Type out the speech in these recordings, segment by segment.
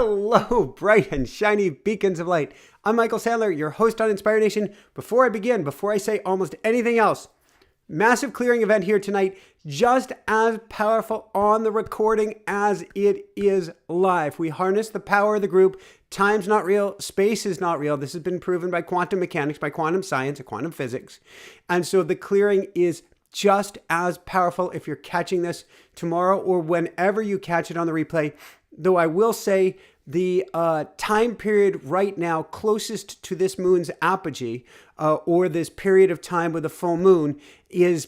Hello, bright and shiny beacons of light. I'm Michael Sandler, your host on Inspire Nation. Before I say almost anything else, massive clearing event here tonight, just as powerful on the recording as it is live. We harness the power of the group. Time's not real. Space is not real. This has been proven by quantum mechanics, by quantum science, and quantum physics. And so the clearing is just as powerful if you're catching this tomorrow or whenever you catch it on the replay. Though I will say the time period right now closest to this moon's apogee or this period of time with a full moon is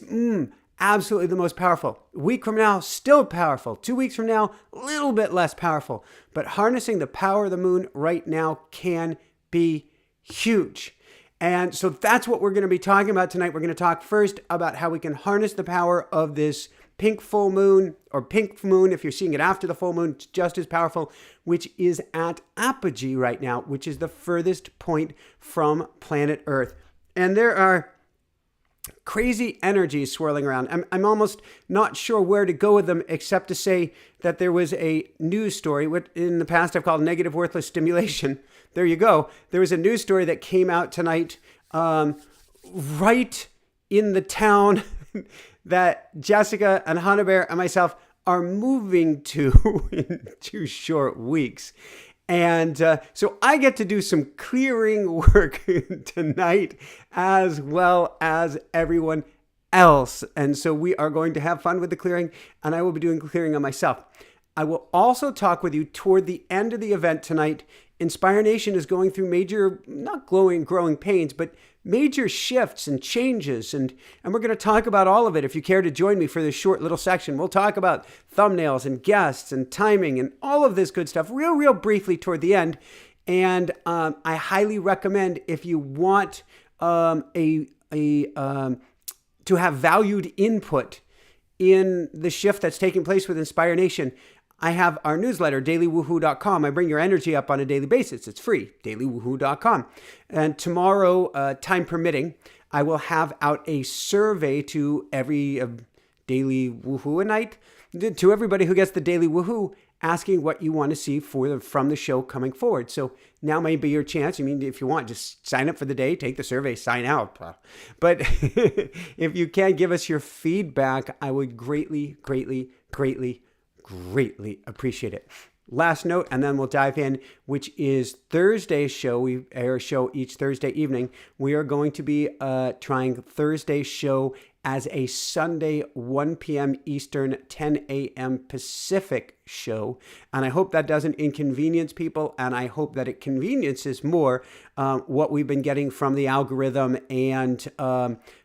absolutely the most powerful. A week from now, still powerful. 2 weeks from now, a little bit less powerful. But harnessing the power of the moon right now can be huge. And so that's what we're going to be talking about tonight. We're going to talk first about how we can harness the power of this pink full moon, or pink moon if you're seeing it after the full moon, it's just as powerful, which is at Apogee right now, which is the furthest point from planet Earth. And there are crazy energies swirling around. I'm almost not sure where to go with them, except to say that there was a news story, what in the past I've called negative worthless stimulation. There you go. There was a news story that came out tonight, right in the town that Jessica and Hannah Bear and myself are moving to in 2 short weeks. And so I get to do some clearing work tonight as well as everyone else. And so we are going to have fun with the clearing, and I will be doing clearing on myself. I will also talk with you toward the end of the event tonight. Inspire Nation is going through major, not growing pains, but major shifts and changes. And we're going to talk about all of it. If you care to join me for this short little section, we'll talk about thumbnails and guests and timing and all of this good stuff real briefly toward the end. And I highly recommend, if you want to have valued input in the shift that's taking place with Inspire Nation, I have our newsletter, dailywoohoo.com. I bring your energy up on a daily basis. It's free, dailywoohoo.com. And tomorrow, time permitting, I will have out a survey to every Daily Woohoo a night, to everybody who gets the Daily Woohoo, asking what you want to see from the show coming forward. So now may be your chance. I mean, if you want, just sign up for the day, take the survey, sign out. But if you can give us your feedback, I would greatly appreciate it. Last note, and then we'll dive in, which is Thursday's show. We air a show each Thursday evening. We are going to be trying Thursday's show as a Sunday 1 p.m. Eastern, 10 a.m. Pacific show. And I hope that doesn't inconvenience people, and I hope that it conveniences more what we've been getting from the algorithm and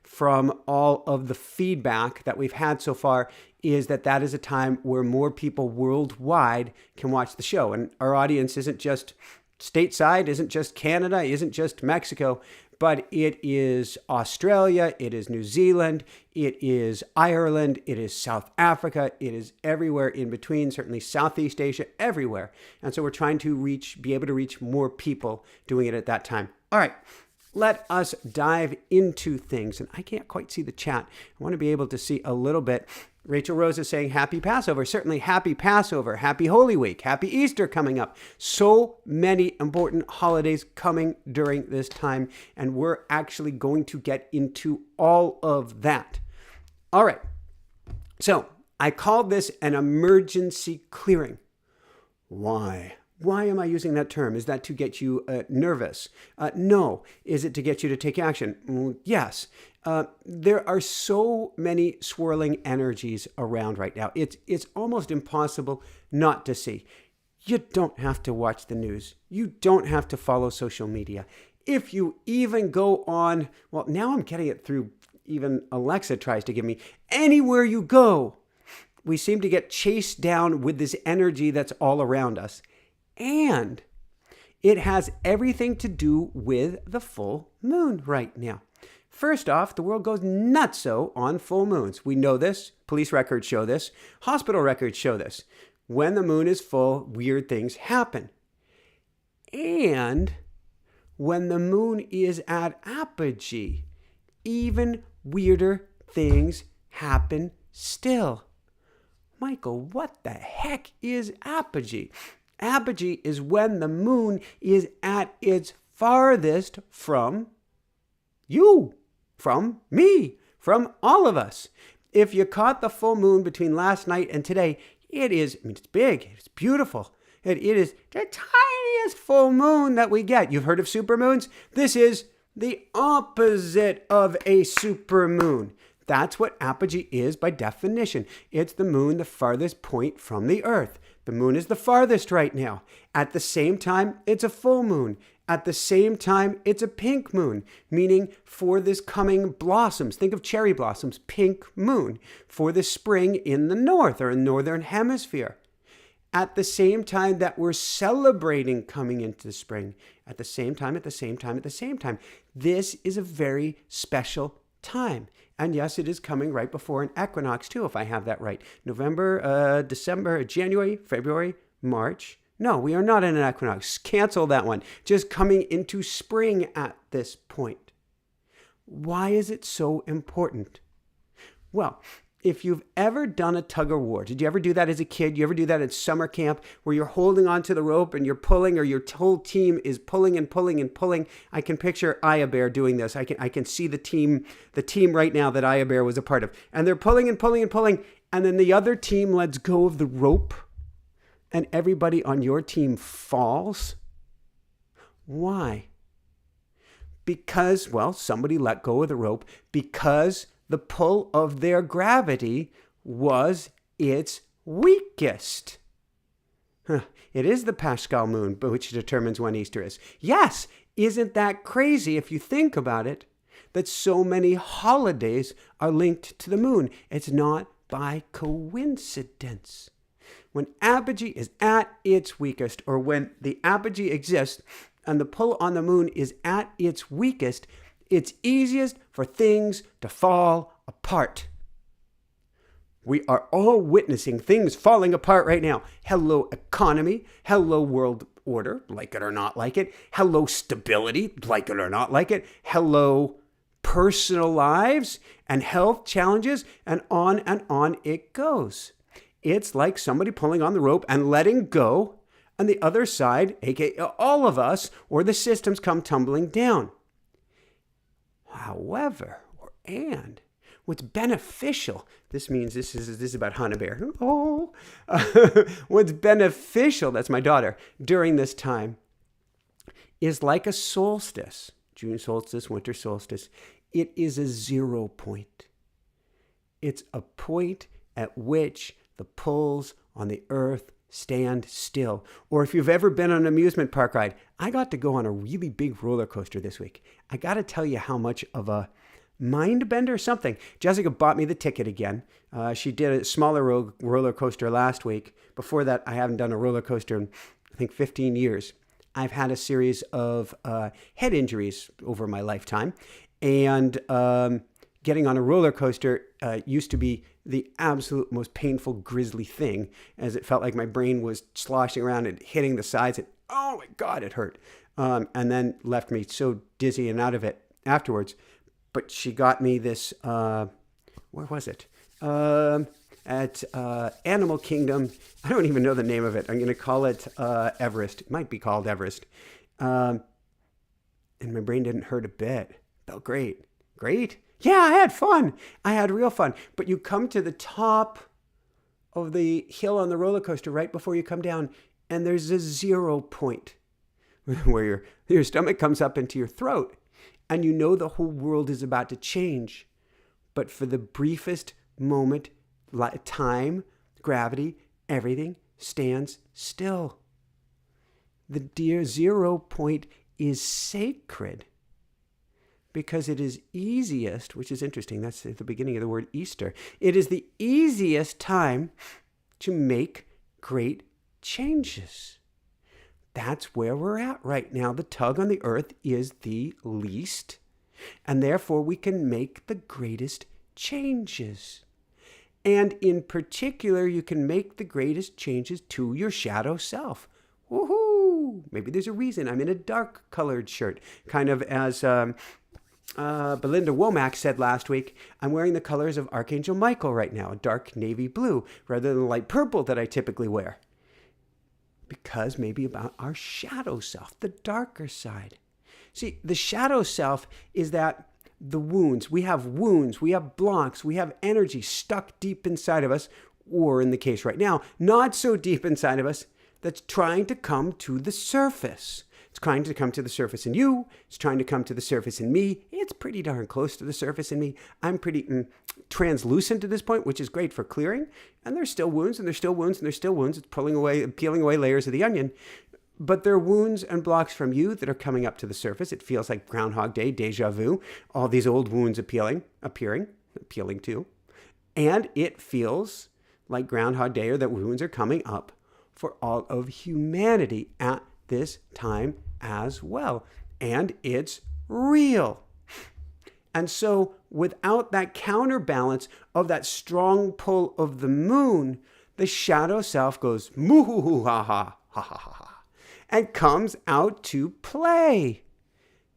from all of the feedback that we've had so far, is that is a time where more people worldwide can watch the show. And our audience isn't just stateside, isn't just Canada, isn't just Mexico, but it is Australia, it is New Zealand, it is Ireland, it is South Africa, it is everywhere in between, certainly Southeast Asia, everywhere. And so we're trying to be able to reach more people doing it at that time. All right. Let us dive into things. And I can't quite see the chat. I want to be able to see a little bit. Rachel Rose is saying happy Passover. Certainly happy Passover, happy Holy Week, happy Easter coming up. So many important holidays coming during this time. And we're actually going to get into all of that. All right. So I called this an emergency clearing. Why? Why am I using that term? Is that to get you nervous? No. Is it to get you to take action? Well, yes. There are so many swirling energies around right now. It's almost impossible not to see. You don't have to watch the news. You don't have to follow social media. If you even go on, well, now I'm getting it through, even Alexa tries to give me, anywhere you go, we seem to get chased down with this energy that's all around us. And it has everything to do with the full moon right now. First off, the world goes nutso on full moons. We know this. Police records show this. Hospital records show this. When the moon is full, weird things happen. And when the moon is at apogee, even weirder things happen still. Michael, what the heck is apogee? Apogee is when the moon is at its farthest from you, from me, from all of us. If you caught the full moon between last night and today, it's big, it's beautiful. It is the tiniest full moon that we get. You've heard of supermoons? This is the opposite of a supermoon. That's what apogee is by definition. It's the moon the farthest point from the earth. The moon is the farthest right now. At the same time, it's a full moon. At the same time, it's a pink moon, meaning for this coming blossoms. Think of cherry blossoms, pink moon, for the spring in the north or in the northern hemisphere. At the same time that we're celebrating coming into the spring, at the same time. This is a very special time. And yes, it is coming right before an equinox too, if I have that right. November, December, January, February, March. No, we are not in an equinox. Cancel that one. Just coming into spring at this point. Why is it so important? Well, if you've ever done a tug of war, did you ever do that as a kid? You ever do that at summer camp where you're holding onto the rope and you're pulling, or your whole team is pulling and pulling and pulling? I can picture Aya Bear doing this. I can see the team right now that Aya Bear was a part of. And they're pulling and pulling and pulling, and then the other team lets go of the rope and everybody on your team falls. Why? Because, well, somebody let go of the rope because the pull of their gravity was its weakest. It is the Paschal moon, which determines when Easter is. Yes, isn't that crazy if you think about it, that so many holidays are linked to the moon? It's not by coincidence. When apogee is at its weakest, or when the apogee exists and the pull on the moon is at its weakest, it's easiest for things to fall apart. We are all witnessing things falling apart right now. Hello, economy. Hello, world order, like it or not like it. Hello, stability, like it or not like it. Hello, personal lives and health challenges, and on it goes. It's like somebody pulling on the rope and letting go, and the other side, aka all of us, or the systems, come tumbling down. However, what's beneficial, this is about Hannah Bear. Oh, what's beneficial, that's my daughter, during this time is like a solstice, June solstice, winter solstice. It is a 0 point. It's a point at which the pulls on the earth stand still. Or if you've ever been on an amusement park ride, I got to go on a really big roller coaster this week. I got to tell you how much of a mind bender something. Jessica bought me the ticket again. She did a smaller roller coaster last week. Before that, I haven't done a roller coaster in, I think, 15 years. I've had a series of head injuries over my lifetime. And getting on a roller coaster used to be the absolute most painful, grisly thing, as it felt like my brain was sloshing around and hitting the sides, and oh my God, it hurt. And then left me so dizzy and out of it afterwards. But she got me this, where was it? At Animal Kingdom. I don't even know the name of it. I'm going to call it Everest. It might be called Everest. And my brain didn't hurt a bit. Felt great. Great? Yeah, I had fun. I had real fun. But you come to the top of the hill on the roller coaster right before you come down, and there's a 0 point where your stomach comes up into your throat, and you know the whole world is about to change. But for the briefest moment, time, gravity, everything stands still. The dear 0 point is sacred, because it is easiest, which is interesting, that's at the beginning of the word Easter. It is the easiest time to make great changes. That's where we're at right now. The tug on the earth is the least, and therefore we can make the greatest changes. And in particular, you can make the greatest changes to your shadow self. Woohoo! Maybe there's a reason I'm in a dark colored shirt, kind of as Belinda Womack said last week, I'm wearing the colors of Archangel Michael right now, a dark navy blue, rather than the light purple that I typically wear. Because maybe about our shadow self, the darker side. See, the shadow self is that the wounds, we have blocks, we have energy stuck deep inside of us, or in the case right now, not so deep inside of us, that's trying to come to the surface. It's trying to come to the surface in you. It's trying to come to the surface in me. It's pretty darn close to the surface in me. I'm pretty translucent at this point, which is great for clearing. And there's still wounds, and there's still wounds, and there's still wounds. It's peeling away layers of the onion. But there are wounds and blocks from you that are coming up to the surface. It feels like Groundhog Day, deja vu, all these old wounds appealing too. And it feels like Groundhog Day, or that wounds are coming up for all of humanity at this time as well. And it's real. And so without that counterbalance of that strong pull of the moon, the shadow self goes moo ha ha ha ha ha, and comes out to play.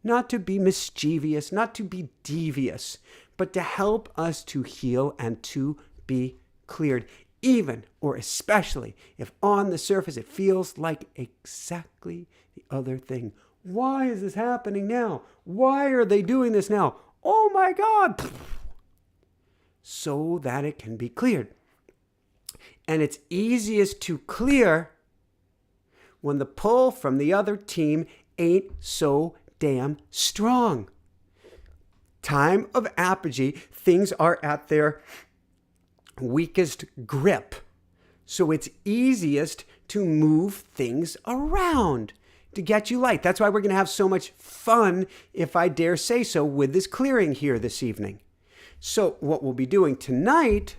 Not to be mischievous, not to be devious, but to help us to heal and to be cleared. Even or especially if on the surface it feels like exactly the other thing. Why is this happening now? Why are they doing this now? Oh my God! So that it can be cleared. And it's easiest to clear when the pull from the other team ain't so damn strong. Time of apogee, things are at their weakest grip. So it's easiest to move things around to get you light. That's why we're going to have so much fun, if I dare say so, with this clearing here this evening. So what we'll be doing tonight,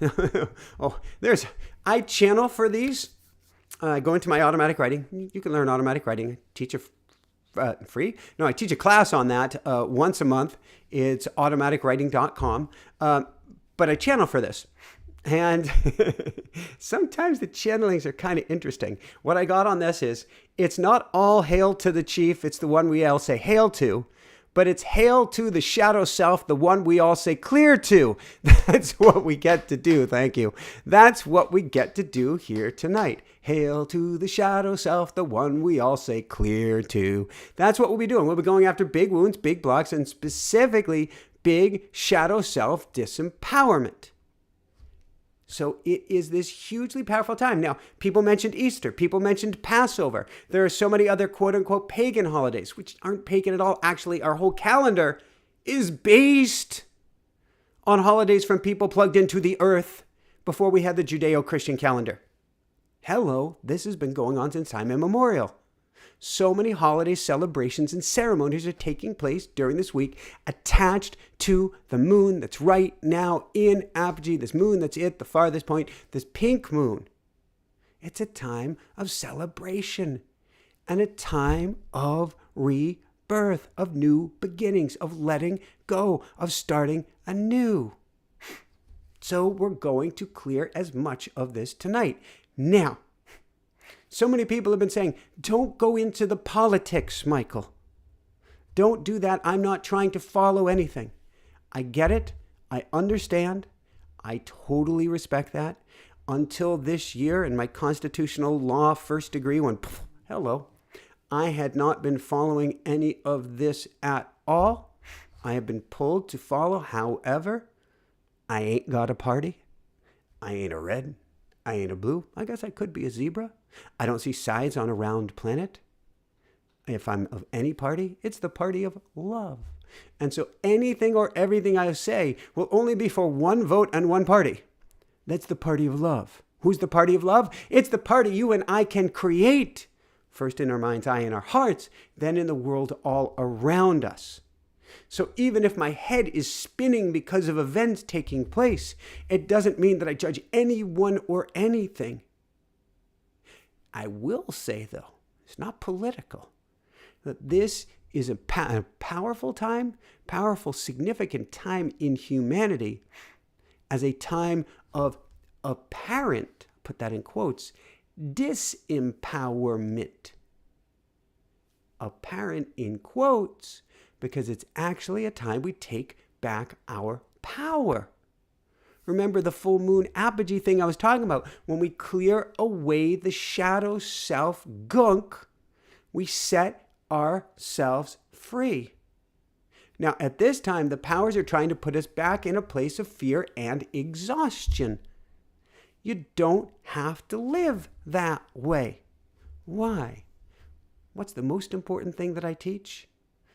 I channel for these. Go into my automatic writing. You can learn automatic writing. Teach it free. No, I teach a class on that once a month. It's automaticwriting.com. But I channel for this. And sometimes the channelings are kind of interesting. What I got on this is, it's not all hail to the chief. It's the one we all say hail to. But it's hail to the shadow self, the one we all say clear to. That's what we get to do. Thank you. That's what we get to do here tonight. Hail to the shadow self, the one we all say clear to. That's what we'll be doing. We'll be going after big wounds, big blocks, and specifically big shadow self disempowerment. So it is this hugely powerful time. Now, people mentioned Easter. People mentioned Passover. There are so many other quote-unquote pagan holidays, which aren't pagan at all. Actually, our whole calendar is based on holidays from people plugged into the earth before we had the Judeo-Christian calendar. Hello, this has been going on since time immemorial. So many holiday celebrations and ceremonies are taking place during this week attached to the moon that's right now in Apogee, this moon that's at the farthest point, this pink moon. It's a time of celebration and a time of rebirth, of new beginnings, of letting go, of starting anew. So we're going to clear as much of this tonight. Now, so many people have been saying, don't go into the politics, Michael. Don't do that. I'm not trying to follow anything. I get it. I understand. I totally respect that. Until this year in my constitutional law first degree, when, I had not been following any of this at all. I have been pulled to follow. However, I ain't got a party. I ain't a red. I ain't a blue. I guess I could be a zebra. I don't see sides on a round planet. If I'm of any party, it's the party of love. And so anything or everything I say will only be for one vote and one party. That's the party of love. Who's the party of love? It's the party you and I can create. First in our mind's eye and our hearts, then in the world all around us. So even if my head is spinning because of events taking place, it doesn't mean that I judge anyone or anything. I will say, though, it's not political, that this is a powerful time, powerful, significant time in humanity as a time of apparent, put that in quotes, disempowerment. Apparent in quotes, because it's actually a time we take back our power. Remember the full moon apogee thing I was talking about. When we clear away the shadow self gunk, we set ourselves free. Now, at this time, the powers are trying to put us back in a place of fear and exhaustion. You don't have to live that way. Why? What's the most important thing that I teach?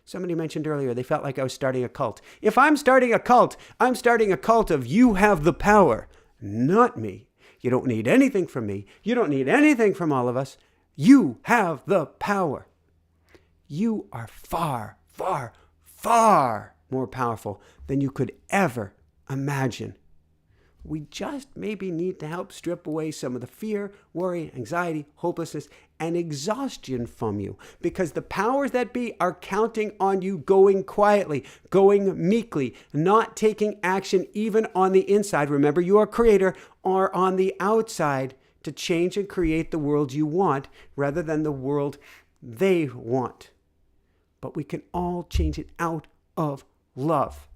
Somebody mentioned earlier they felt like I was starting a cult. If I'm starting a cult, I'm starting a cult of you have the power, not me. You don't need anything from me. You don't need anything from all of us. You have the power. You are far, far, far more powerful than you could ever imagine. We just maybe need to help strip away some of the fear, worry, anxiety, hopelessness, and exhaustion from you. Because the powers that be are counting on you going quietly, going meekly, not taking action even on the inside. Remember, you are creator, or on the outside to change and create the world you want rather than the world they want. But we can all change it out of love.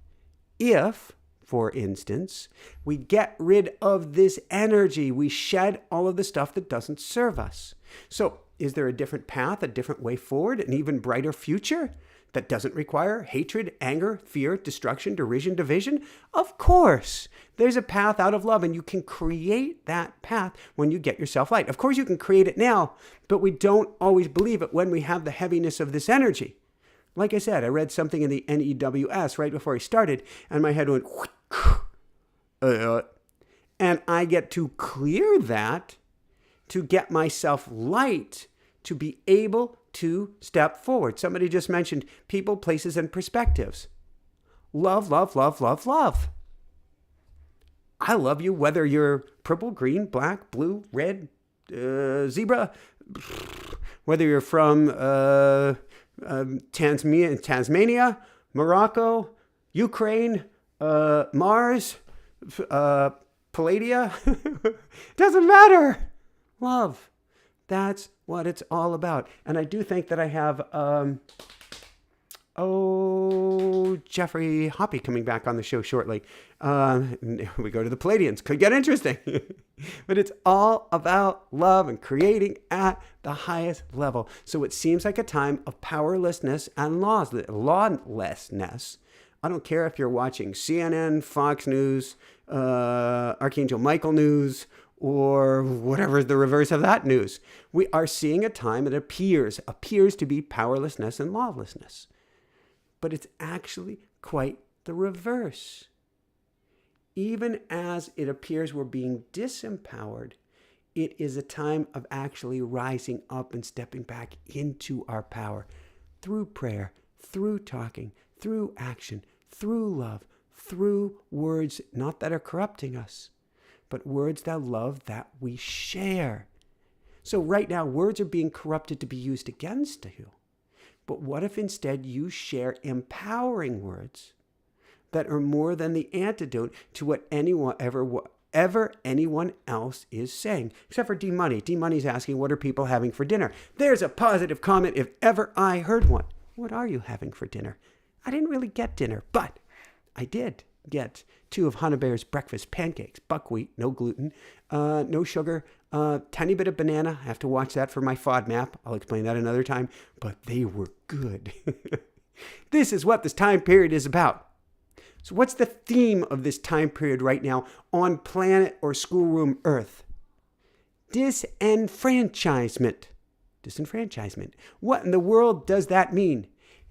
If, for instance, we get rid of this energy, we shed all of the stuff that doesn't serve us. So is there a different path, a different way forward, an even brighter future that doesn't require hatred, anger, fear, destruction, derision, division? Of course, there's a path out of love, and you can create that path when you get yourself light. Of course, you can create it now, but we don't always believe it when we have the heaviness of this energy. Like I said, I read something in the NEWS right before I started, and my head went, and I get to clear that to get myself light to be able to step forward. Somebody just mentioned people, places, and perspectives. Love, love, love, love, love. I love you whether you're purple, green, black, blue, red, zebra, whether you're from Tasmania, Morocco, Ukraine, Mars, Palladia. Doesn't matter. Love. That's what it's all about. And I do think that I have, Jeffrey Hoppy coming back on the show shortly. We go to the Palladians. Could get interesting. But it's all about love and creating at the highest level. So it seems like a time of powerlessness and lawlessness. I don't care if you're watching CNN, Fox News, Archangel Michael News, or whatever the reverse of that news. We are seeing a time that appears to be powerlessness and lawlessness. But it's actually quite the reverse. Even as it appears we're being disempowered, it is a time of actually rising up and stepping back into our power through prayer, through talking, through action, through love, through words not that are corrupting us, but words that love that we share. So right now, words are being corrupted to be used against you. But what if instead you share empowering words that are more than the antidote to what anyone ever anyone else is saying? Except for D Money. D Money's asking, what are people having for dinner? There's a positive comment if ever I heard one. What are you having for dinner? I didn't really get dinner, but I did get 2 of Hannah Bear's breakfast pancakes, buckwheat, no gluten, no sugar, tiny bit of banana. I have to watch that for my FODMAP. I'll explain that another time, but they were good. This is what this time period is about. So what's the theme of this time period right now on planet or schoolroom Earth? Disenfranchisement. Disenfranchisement. What in the world does that mean?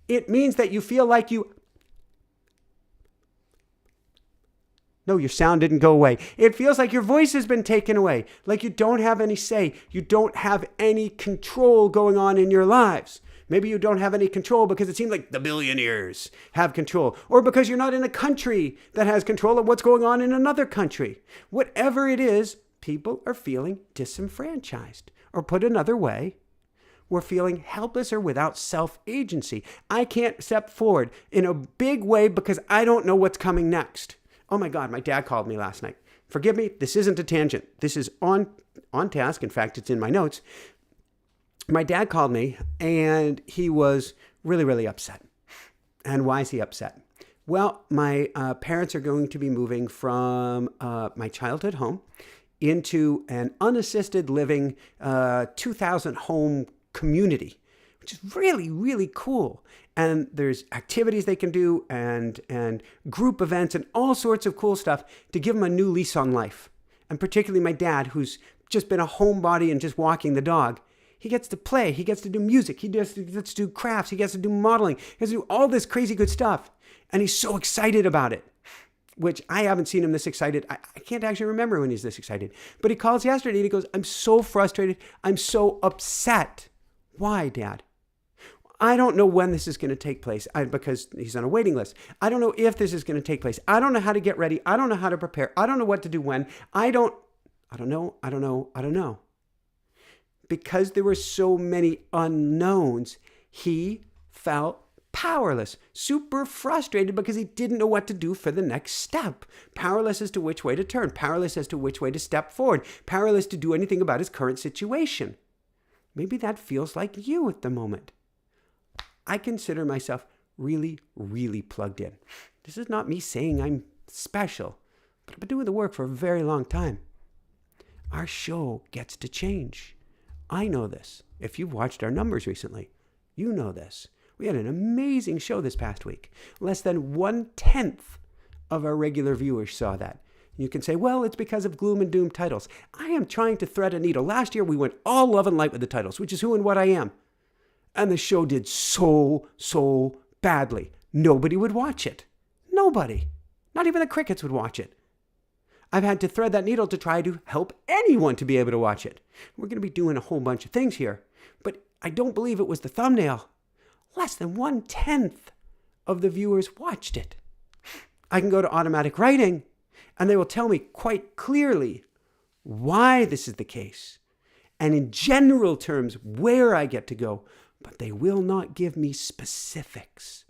It means that you feel like you... No, your sound didn't go away. It feels like your voice has been taken away, like you don't have any say. You don't have any control going on in your lives. Maybe you don't have any control because it seems like the billionaires have control, or because you're not in a country that has control of what's going on in another country. Whatever it is, people are feeling disenfranchised. Or put another way, we're feeling helpless or without self-agency. I can't step forward in a big way because I don't know what's coming next. Oh my God, my dad called me last night. Forgive me, this isn't a tangent. This is on task. In fact, it's in my notes. My dad called me and he was really, really upset. And why is he upset? Well, my parents are going to be moving from my childhood home into an unassisted living 2,000 home community, which is really, really cool. And there's activities they can do and group events and all sorts of cool stuff to give them a new lease on life. And particularly my dad, who's just been a homebody and just walking the dog. He gets to play. He gets to do music. He gets to do crafts. He gets to do modeling. He gets to do all this crazy good stuff. And he's so excited about it, which I haven't seen him this excited. I can't actually remember when he's this excited. But he calls yesterday and he goes, I'm so frustrated. I'm so upset. Why, Dad? I don't know when this is going to take place because he's on a waiting list. I don't know if this is going to take place. I don't know how to get ready. I don't know how to prepare. I don't know what to do when. I don't know. Because there were so many unknowns, he felt powerless, super frustrated because he didn't know what to do for the next step. Powerless as to which way to turn, powerless as to which way to step forward, powerless to do anything about his current situation. Maybe that feels like you at the moment. I consider myself really, really plugged in. This is not me saying I'm special, but I've been doing the work for a very long time. Our show gets to change. I know this. If you've watched our numbers recently, you know this. We had an amazing show this past week. Less than 1/10 of our regular viewers saw that. You can say, well, it's because of gloom and doom titles. I am trying to thread a needle. Last year, we went all love and light with the titles, which is who and what I am. And the show did so badly. Nobody would watch it. Nobody. Not even the crickets would watch it. I've had to thread that needle to try to help anyone to be able to watch it. We're going to be doing a whole bunch of things here, but I don't believe it was the thumbnail. Less than 1/10 of the viewers watched it. I can go to automatic writing, and they will tell me quite clearly why this is the case, and in general terms where I get to go, but they will not give me specifics.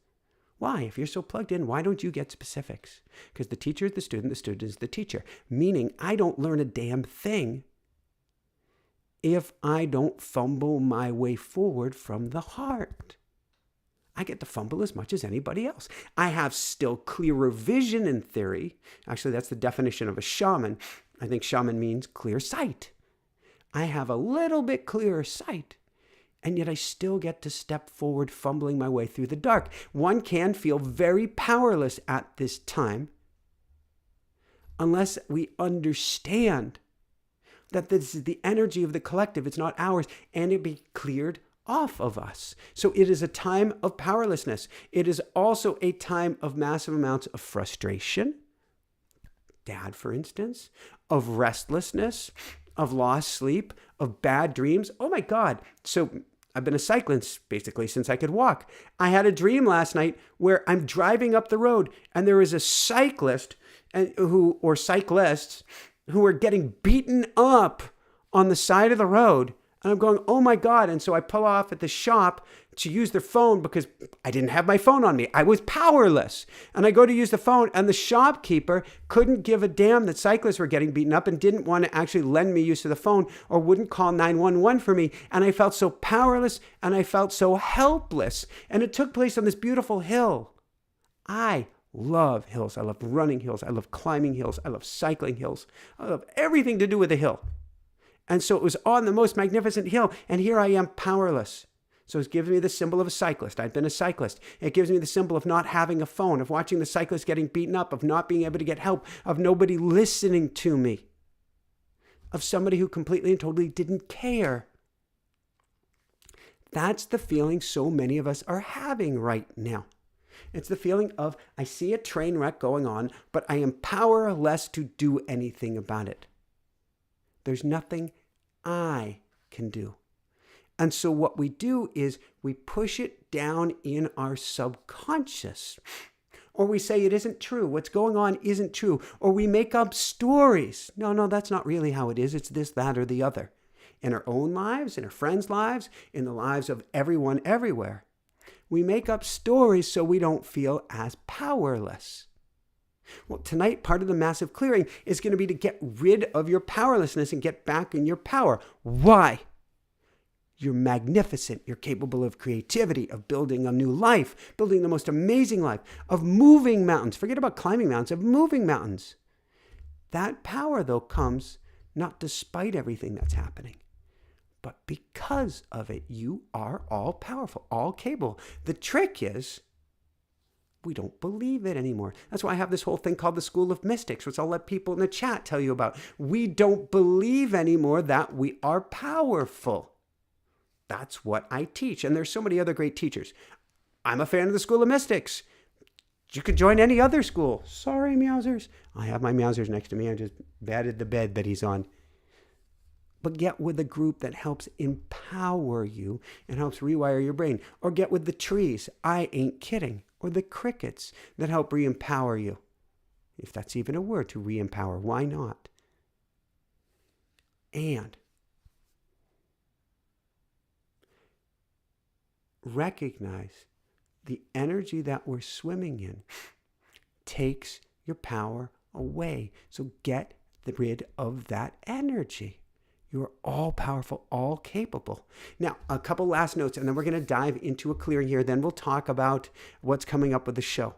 Why? If you're so plugged in, why don't you get specifics? Because the teacher is the student is the teacher. Meaning I don't learn a damn thing if I don't fumble my way forward from the heart. I get to fumble as much as anybody else. I have still clearer vision in theory. Actually, that's the definition of a shaman. I think shaman means clear sight. I have a little bit clearer sight. And yet I still get to step forward, fumbling my way through the dark. One can feel very powerless at this time unless we understand that this is the energy of the collective. It's not ours, and it be cleared off of us. So it is a time of powerlessness. It is also a time of massive amounts of frustration. Dad, for instance, of restlessness, of lost sleep, of bad dreams. Oh my God. So I've been a cyclist basically since I could walk. I had a dream last night where I'm driving up the road and there is a cyclist or cyclists who are getting beaten up on the side of the road. And I'm going, oh my God. And so I pull off at the shop to use their phone because I didn't have my phone on me. I was powerless. And I go to use the phone and the shopkeeper couldn't give a damn that cyclists were getting beaten up and didn't want to actually lend me use of the phone or wouldn't call 911 for me. And I felt so powerless and I felt so helpless. And it took place on this beautiful hill. I love hills. I love running hills. I love climbing hills. I love cycling hills. I love everything to do with a hill. And so it was on the most magnificent hill, and here I am powerless. So it gives me the symbol of a cyclist. I've been a cyclist. It gives me the symbol of not having a phone, of watching the cyclist getting beaten up, of not being able to get help, of nobody listening to me, of somebody who completely and totally didn't care. That's the feeling so many of us are having right now. It's the feeling of, I see a train wreck going on, but I am powerless to do anything about it. There's nothing I can do. And so what we do is we push it down in our subconscious. Or we say it isn't true. What's going on isn't true. Or we make up stories. No, that's not really how it is. It's this, that, or the other. In our own lives, in our friends' lives, in the lives of everyone everywhere. We make up stories so we don't feel as powerless. Well, tonight, part of the massive clearing is going to be to get rid of your powerlessness and get back in your power. Why? You're magnificent. You're capable of creativity, of building a new life, building the most amazing life, of moving mountains. Forget about climbing mountains, of moving mountains. That power, though, comes not despite everything that's happening, but because of it. You are all powerful, all capable. The trick is we don't believe it anymore. That's why I have this whole thing called the School of Mystics, which I'll let people in the chat tell you about. We don't believe anymore that we are powerful. That's what I teach. And there's so many other great teachers. I'm a fan of the School of Mystics. You could join any other school. Sorry, Meowsers. I have my Meowsers next to me. I just batted the bed that he's on. But get with a group that helps empower you and helps rewire your brain. Or get with the trees. I ain't kidding. Or the crickets that help re-empower you. If that's even a word, to re-empower. Why not? And recognize the energy that we're swimming in takes your power away. So get rid of that energy. You're all powerful, all capable. Now, a couple last notes, and then we're going to dive into a clearing here. Then we'll talk about what's coming up with the show.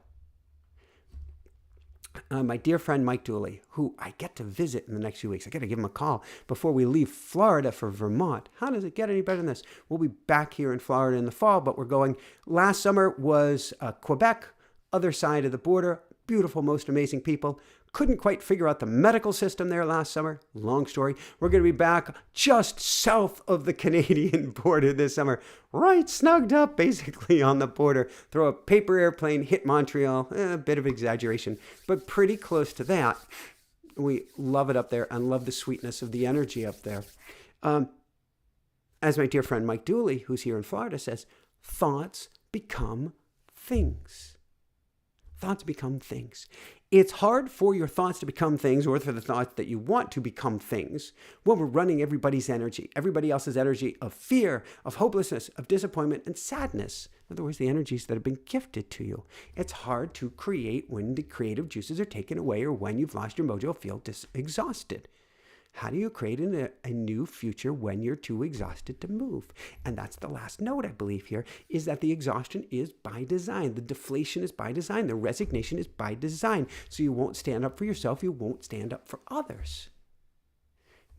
My dear friend Mike Dooley, who I get to visit in the next few weeks. I got to give him a call before we leave Florida for Vermont. How does it get any better than this? We'll be back here in Florida in the fall, but we're going. Last summer was Quebec, other side of the border. Beautiful, most amazing people. Couldn't quite figure out the medical system there last summer. Long story. We're going to be back just south of the Canadian border this summer. Right snugged up, basically, on the border. Throw a paper airplane, hit Montreal. A bit of exaggeration, but pretty close to that. We love it up there and love the sweetness of the energy up there. As my dear friend Mike Dooley, who's here in Florida, says, thoughts become things. Thoughts become things. It's hard for your thoughts to become things, or for the thoughts that you want to become things, when we're running everybody else's energy of fear, of hopelessness, of disappointment, and sadness. In other words, the energies that have been gifted to you. It's hard to create when the creative juices are taken away, or when you've lost your mojo, feel exhausted. How do you create a new future when you're too exhausted to move? And that's the last note, I believe, here, is that the exhaustion is by design. The deflation is by design. The resignation is by design. So you won't stand up for yourself. You won't stand up for others.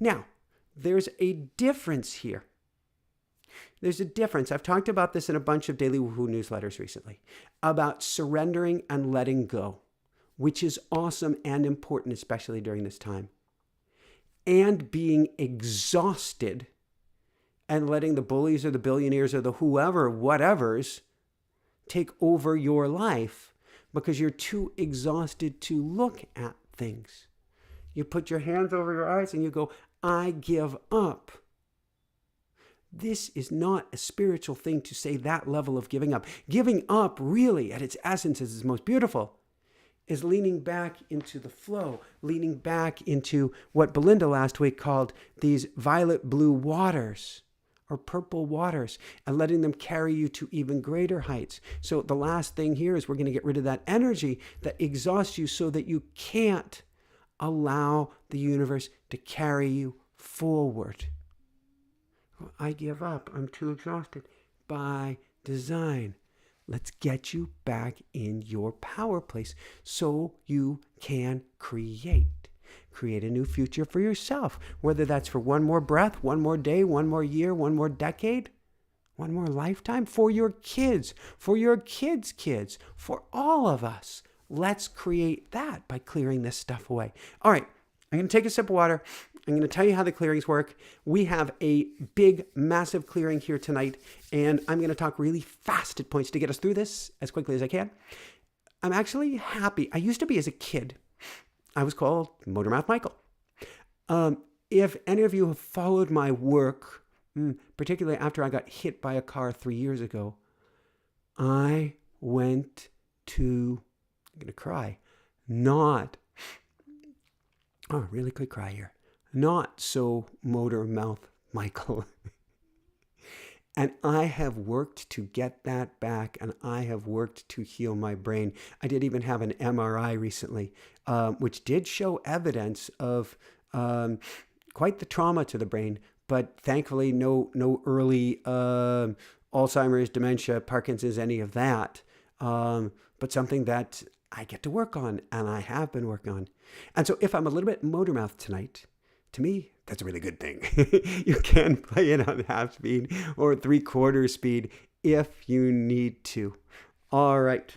Now, there's a difference here. There's a difference. I've talked about this in a bunch of Daily Woohoo newsletters recently, about surrendering and letting go, which is awesome and important, especially during this time. And being exhausted and letting the bullies or the billionaires or the whoever, whatevers, take over your life because you're too exhausted to look at things. You put your hands over your eyes and you go, I give up. This is not a spiritual thing to say, that level of giving up. Giving up, really, at its essence, is most beautiful. Is leaning back into the flow, leaning back into what Belinda last week called these violet blue waters or purple waters, and letting them carry you to even greater heights. So the last thing here is we're going to get rid of that energy that exhausts you so that you can't allow the universe to carry you forward. I give up. I'm too exhausted. By design. Let's get you back in your power place so you can create a new future for yourself, whether that's for one more breath, one more day, one more year, one more decade, one more lifetime, for your kids, for your kids' kids, for all of us. Let's create that by clearing this stuff away. All right, I'm going to take a sip of water. I'm going to tell you how the clearings work. We have a big, massive clearing here tonight, and I'm going to talk really fast at points to get us through this as quickly as I can. I'm actually happy. I used to be, as a kid, I was called Motormouth Michael. If any of you have followed my work, particularly after I got hit by a car 3 years ago, I went to, I'm going to cry, I really could cry here. Not so motor mouth Michael. And I have worked to get that back, and I have worked to heal my brain. I did even have an MRI recently, which did show evidence of quite the trauma to the brain, but thankfully no early Alzheimer's, dementia, Parkinson's, any of that. But something that I get to work on, and I have been working on. And so if I'm a little bit motor mouth tonight, to me, that's a really good thing. You can play it on half speed or 3/4 speed if you need to. All right.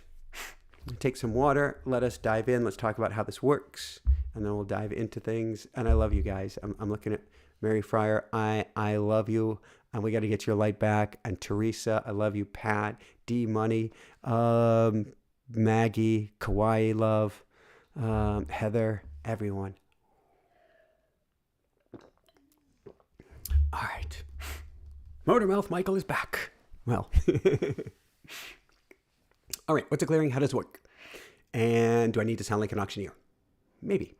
Take some water. Let us dive in. Let's talk about how this works. And then we'll dive into things. And I love you guys. I'm looking at Mary Fryer. I love you. And we got to get your light back. And Teresa, I love you. Pat, D Money, Maggie, Kawaii love, Heather, everyone. All right. Motormouth Michael is back. Well, all right. What's a clearing? How does it work? And do I need to sound like an auctioneer? Maybe.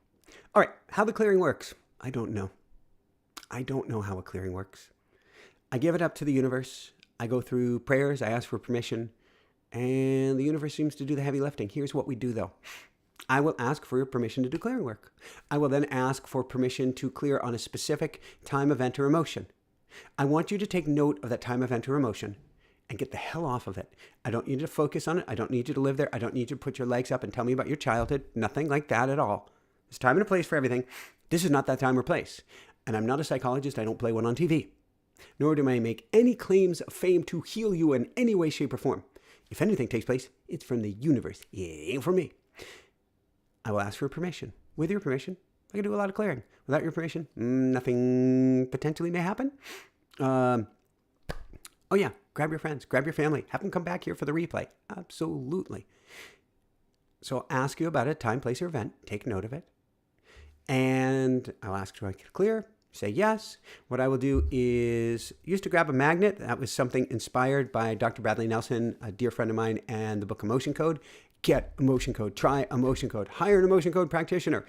All right. How the clearing works? I don't know. I don't know how a clearing works. I give it up to the universe. I go through prayers. I ask for permission. And the universe seems to do the heavy lifting. Here's what we do, though. I will ask for your permission to do clearing work. I will then ask for permission to clear on a specific time, event, or emotion. I want you to take note of that time, event, or emotion and get the hell off of it. I don't need you to focus on it. I don't need you to live there. I don't need you to put your legs up and tell me about your childhood. Nothing like that at all. There's time and a place for everything. This is not that time or place. And I'm not a psychologist. I don't play one on TV. Nor do I make any claims of fame to heal you in any way, shape, or form. If anything takes place, it's from the universe. It ain't from me. I will ask for permission. With your permission, I can do a lot of clearing. Without your permission, nothing potentially may happen. Oh yeah, grab your friends, grab your family, have them come back here for the replay. Absolutely. So I'll ask you about a time, place, or event. Take note of it. And I'll ask, do I get clear? Say yes. What I will do is used to grab a magnet. That was something inspired by Dr. Bradley Nelson, a dear friend of mine, and the book Emotion Code. Get Emotion Code. Try Emotion Code. Hire an Emotion Code practitioner.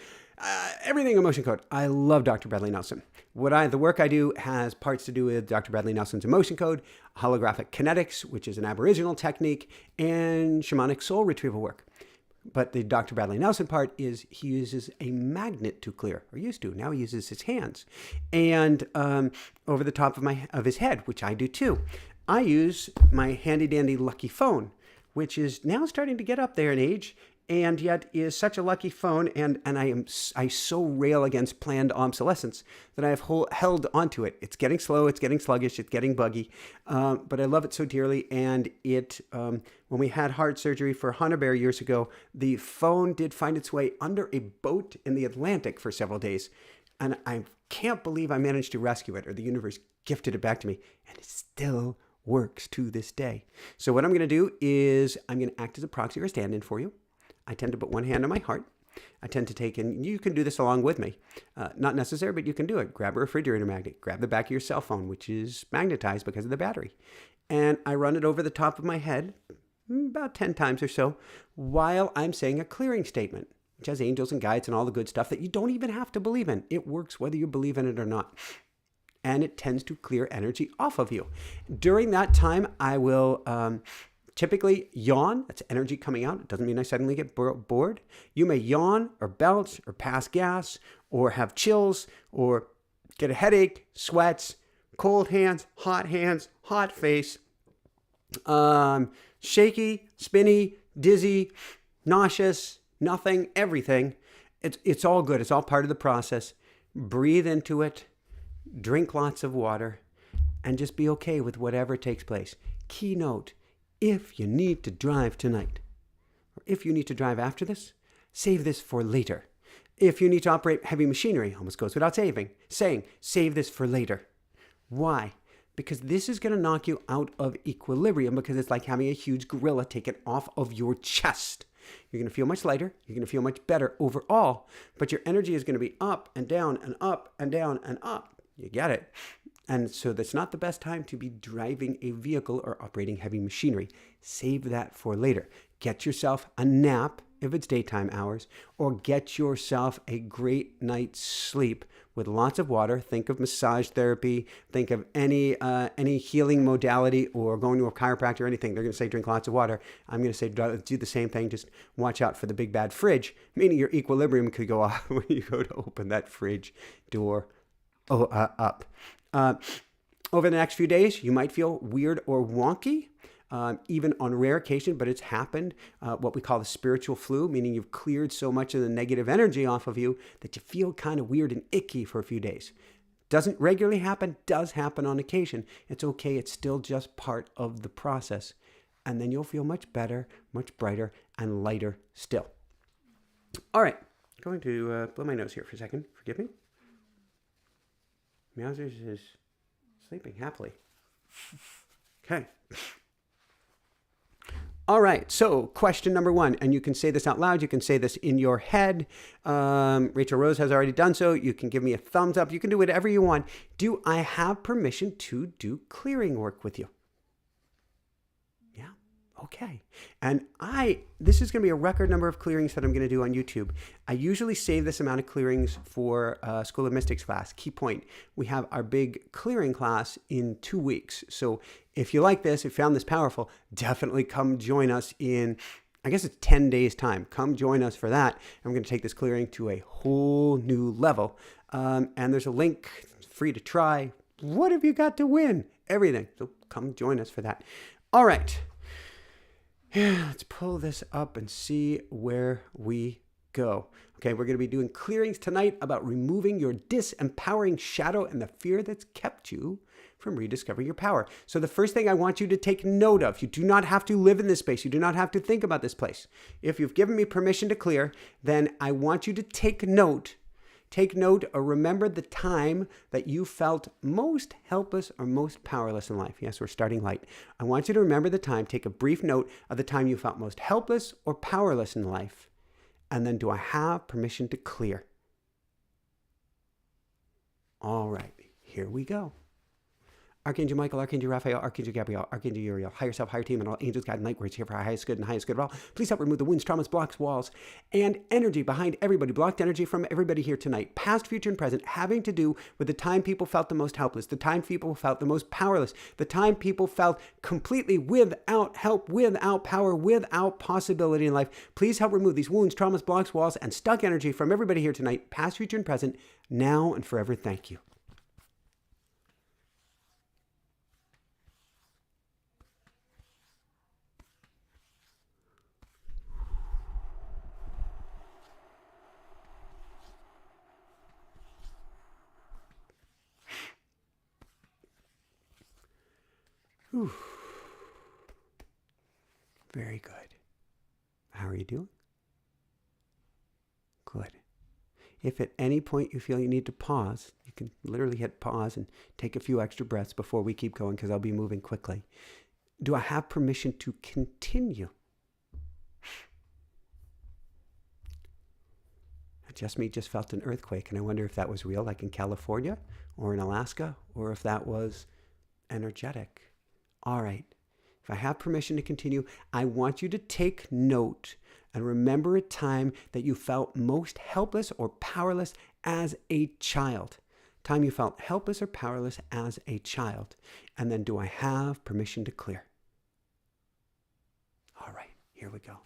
Everything Emotion Code. I love Dr. Bradley Nelson. The work I do has parts to do with Dr. Bradley Nelson's Emotion Code, holographic kinetics, which is an Aboriginal technique, and shamanic soul retrieval work. But the Dr. Bradley Nelson part is he uses a magnet to clear, or used to. Now he uses his hands, and over the top of his head, which I do too. I use my handy dandy lucky phone, which is now starting to get up there in age, and yet is such a lucky phone. And I so rail against planned obsolescence that I have held onto it. It's getting slow, it's getting sluggish, it's getting buggy, but I love it so dearly. And it, when we had heart surgery for Hunter Bear years ago, the phone did find its way under a boat in the Atlantic for several days, and I can't believe I managed to rescue it, or the universe gifted it back to me, and it still works to this day. So what I'm going to do is I'm going to act as a proxy or a stand-in for you. I tend to put one hand on my heart. I tend to take in, you can do this along with me. Not necessary, but you can do it. Grab a refrigerator magnet. Grab the back of your cell phone, which is magnetized because of the battery. And I run it over the top of my head about 10 times or so while I'm saying a clearing statement, which has angels and guides and all the good stuff that you don't even have to believe in. It works whether you believe in it or not. And it tends to clear energy off of you. During that time, I will typically yawn. That's energy coming out. It doesn't mean I suddenly get bored. You may yawn or belch or pass gas or have chills or get a headache, sweats, cold hands, hot face, shaky, spinny, dizzy, nauseous, nothing, everything. It's all good. It's all part of the process. Breathe into it. Drink lots of water, and just be okay with whatever takes place. Keynote, if you need to drive tonight, or if you need to drive after this, save this for later. If you need to operate heavy machinery, almost goes without saying, save this for later. Why? Because this is going to knock you out of equilibrium, because it's like having a huge gorilla taken off of your chest. You're going to feel much lighter. You're going to feel much better overall, but your energy is going to be up and down and up and down and up. You get it? And so that's not the best time to be driving a vehicle or operating heavy machinery. Save that for later. Get yourself a nap if it's daytime hours, or get yourself a great night's sleep with lots of water. Think of massage therapy. Think of any healing modality, or going to a chiropractor or anything. They're going to say drink lots of water. I'm going to say do the same thing. Just watch out for the big bad fridge, meaning your equilibrium could go off when you go to open that fridge door up. Over the next few days, you might feel weird or wonky, even on rare occasion, but it's happened. What we call the spiritual flu, meaning you've cleared so much of the negative energy off of you that you feel kind of weird and icky for a few days. Doesn't regularly happen, does happen on occasion. It's okay. It's still just part of the process. And then you'll feel much better, much brighter, and lighter still. All right. I'm going to blow my nose here for a second. Forgive me. Meowsers is sleeping happily. Okay. All right. So question number 1, and you can say this out loud. You can say this in your head. Rachel Rose has already done so. You can give me a thumbs up. You can do whatever you want. Do I have permission to do clearing work with you? Yeah. Okay. And this is going to be a record number of clearings that I'm going to do on YouTube. I usually save this amount of clearings for School of Mystics class. Key point, we have our big clearing class in 2 weeks. So if you like this, if you found this powerful, definitely come join us in, I guess it's 10 days time. Come join us for that. I'm going to take this clearing to a whole new level. And there's a link, free to try. What have you got to win? Everything. So come join us for that. All right. Let's pull this up and see where we go. Okay, we're going to be doing clearings tonight about removing your disempowering shadow and the fear that's kept you from rediscovering your power. So the first thing I want you to take note of, you do not have to live in this space. You do not have to think about this place. If you've given me permission to clear, then I want you to take note or remember the time that you felt most helpless or most powerless in life. Yes, we're starting light. I want you to remember the time, take a brief note of the time you felt most helpless or powerless in life. And then, do I have permission to clear? All right, here we go. Archangel Michael, Archangel Raphael, Archangel Gabriel, Archangel Uriel, higher self, higher team, and all angels, God, and light words here for our highest good and highest good of all. Please help remove the wounds, traumas, blocks, walls, and energy behind everybody, blocked energy from everybody here tonight, past, future, and present, having to do with the time people felt the most helpless, the time people felt the most powerless, the time people felt completely without help, without power, without possibility in life. Please help remove these wounds, traumas, blocks, walls, and stuck energy from everybody here tonight, past, future, and present, now and forever. Thank you. Whew. Very good. How are you doing? Good. If at any point you feel you need to pause, you can literally hit pause and take a few extra breaths before we keep going, because I'll be moving quickly. Do I have permission to continue? Just felt an earthquake, and I wonder if that was real, like in California or in Alaska, or if that was energetic. All right. If I have permission to continue, I want you to take note and remember a time that you felt most helpless or powerless as a child. Time you felt helpless or powerless as a child. And then, do I have permission to clear? All right, here we go.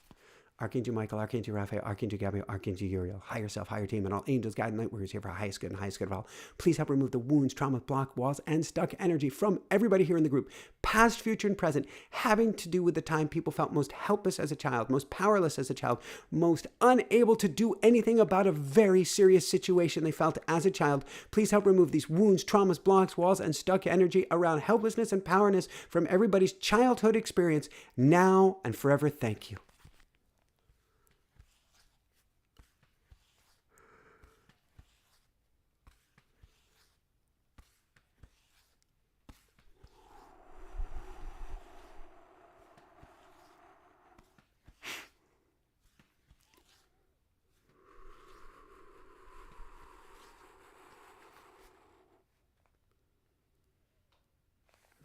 Archangel Michael, Archangel Raphael, Archangel Gabriel, Archangel Uriel, higher self, higher team, and all angels, guide, and light warriors here for our highest good and highest good of all. Please help remove the wounds, trauma, block, walls, and stuck energy from everybody here in the group, past, future, and present, having to do with the time people felt most helpless as a child, most powerless as a child, most unable to do anything about a very serious situation they felt as a child. Please help remove these wounds, traumas, blocks, walls, and stuck energy around helplessness and powerlessness from everybody's childhood experience, now and forever. Thank you.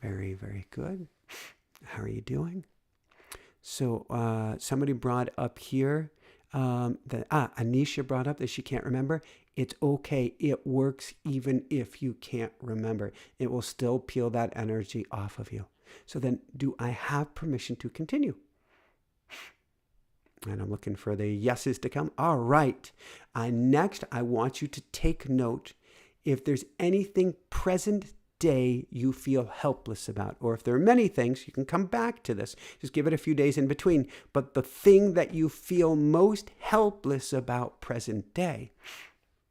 Very, very good. How are you doing? So somebody brought up here that Anisha brought up that she can't remember. It's okay. It works even if you can't remember. It will still peel that energy off of you. So then, do I have permission to continue? And I'm looking for the yeses to come. All right. Next, I want you to take note if there's anything present day you feel helpless about. Or if there are many things, you can come back to this. Just give it a few days in between. But the thing that you feel most helpless about present day.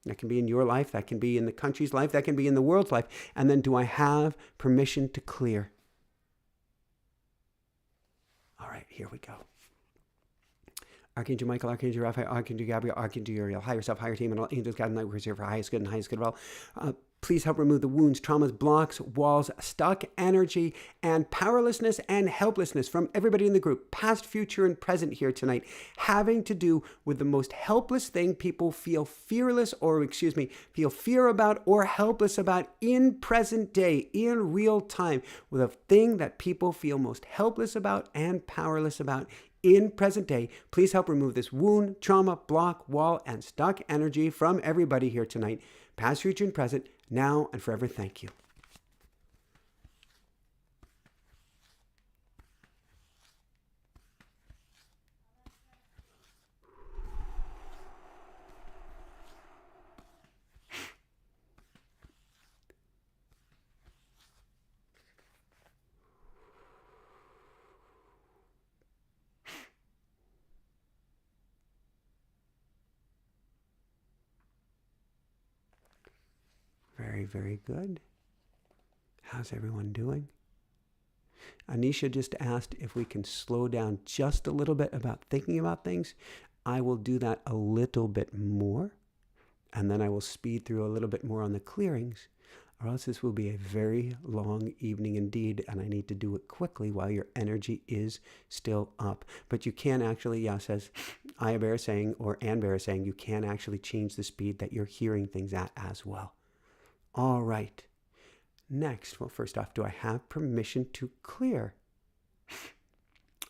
That can be in your life, that can be in the country's life, that can be in the world's life. And then, do I have permission to clear? All right, here we go. Archangel Michael, Archangel Raphael, Archangel Gabriel, Archangel Uriel, higher self, higher team, and all angels, God, and light workers here for highest good and highest good of all. Please help remove the wounds, traumas, blocks, walls, stuck energy, and powerlessness and helplessness from everybody in the group, past, future, and present here tonight, having to do with the most helpless thing people feel fearless feel fear about or helpless about in present day, in real time, with a thing that people feel most helpless about and powerless about in present day. Please help remove this wound, trauma, block, wall, and stuck energy from everybody here tonight, past, future, and present, now and forever. Thank you. Very, very good. How's everyone doing? Anisha just asked if we can slow down just a little bit about thinking about things. I will do that a little bit more, and then I will speed through a little bit more on the clearings, or else this will be a very long evening indeed, and I need to do it quickly while your energy is still up. But you can actually, says Aya Bear saying, or Ann Bear saying, you can actually change the speed that you're hearing things at as well. All right. Next, well, first off, do I have permission to clear?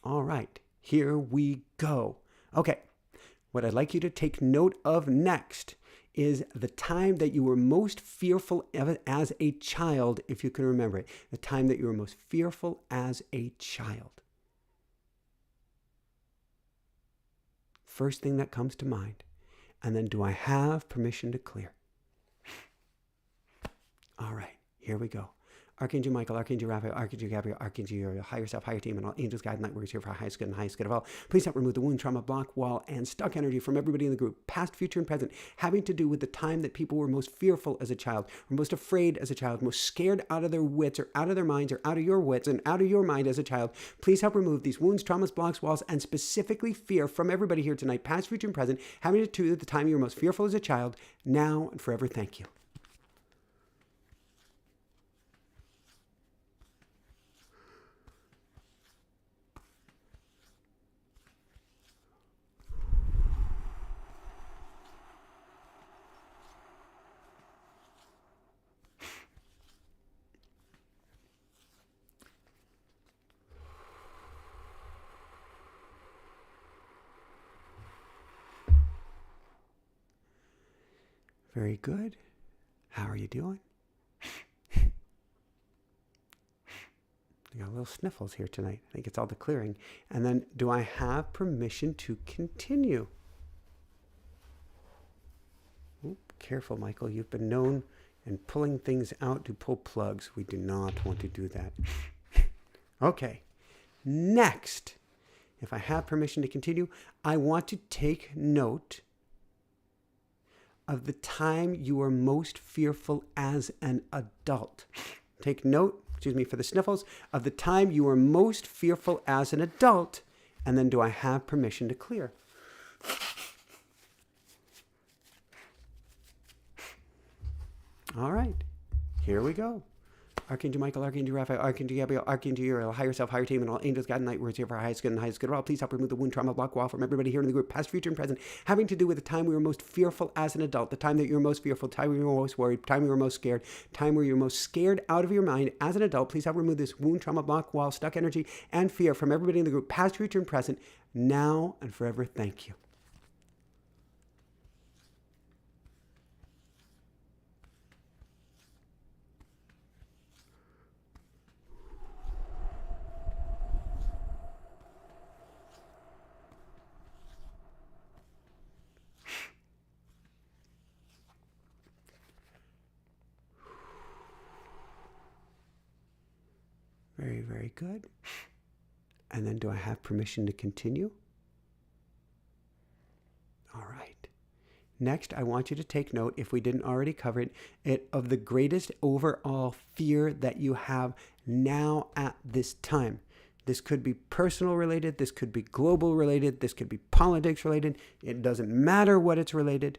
All right, here we go. Okay, what I'd like you to take note of next is the time that you were most fearful as a child, if you can remember it. The time that you were most fearful as a child. First thing that comes to mind. And then, do I have permission to clear? All right, here we go. Archangel Michael, Archangel Raphael, Archangel Gabriel, Archangel Uriel, higher self, higher team, and all angels, God, and light workers here for highest good and highest good of all. Please help remove the wound, trauma, block, wall, and stuck energy from everybody in the group, past, future, and present, having to do with the time that people were most fearful as a child, were most afraid as a child, most scared out of their wits or out of their minds or out of your wits and out of your mind as a child. Please help remove these wounds, traumas, blocks, walls, and specifically fear from everybody here tonight, past, future, and present, having to do with the time you were most fearful as a child, now and forever. Thank you. Very good. How are you doing? I got a little sniffles here tonight. I think it's all the clearing. And then, do I have permission to continue? Oop, careful, Michael. You've been known in pulling things out to pull plugs. We do not want to do that. Okay. Next, if I have permission to continue, I want to take note of the time you were most fearful as an adult. Take note, for the sniffles, of the time you were most fearful as an adult, and then, do I have permission to clear? All right, here we go. Archangel Michael, Archangel Raphael, Archangel Gabriel, Archangel Uriel, higher self, higher team, and all angels, God, and light workers here for highest good and highest good of all. Please help remove the wound, trauma, block, wall from everybody here in the group, past, future, and present, having to do with the time we were most fearful as an adult, the time that you were most fearful, time we were most worried, time we were most scared, time where you were most scared out of your mind as an adult. Please help remove this wound, trauma, block, wall, stuck energy, and fear from everybody in the group, past, future, and present, now and forever. Thank you. Very, very good. And then do I have permission to continue? All right. Next, I want you to take note, if we didn't already cover it, of the greatest overall fear that you have now at this time. This could be personal related. This could be global related. This could be politics related. It doesn't matter what it's related.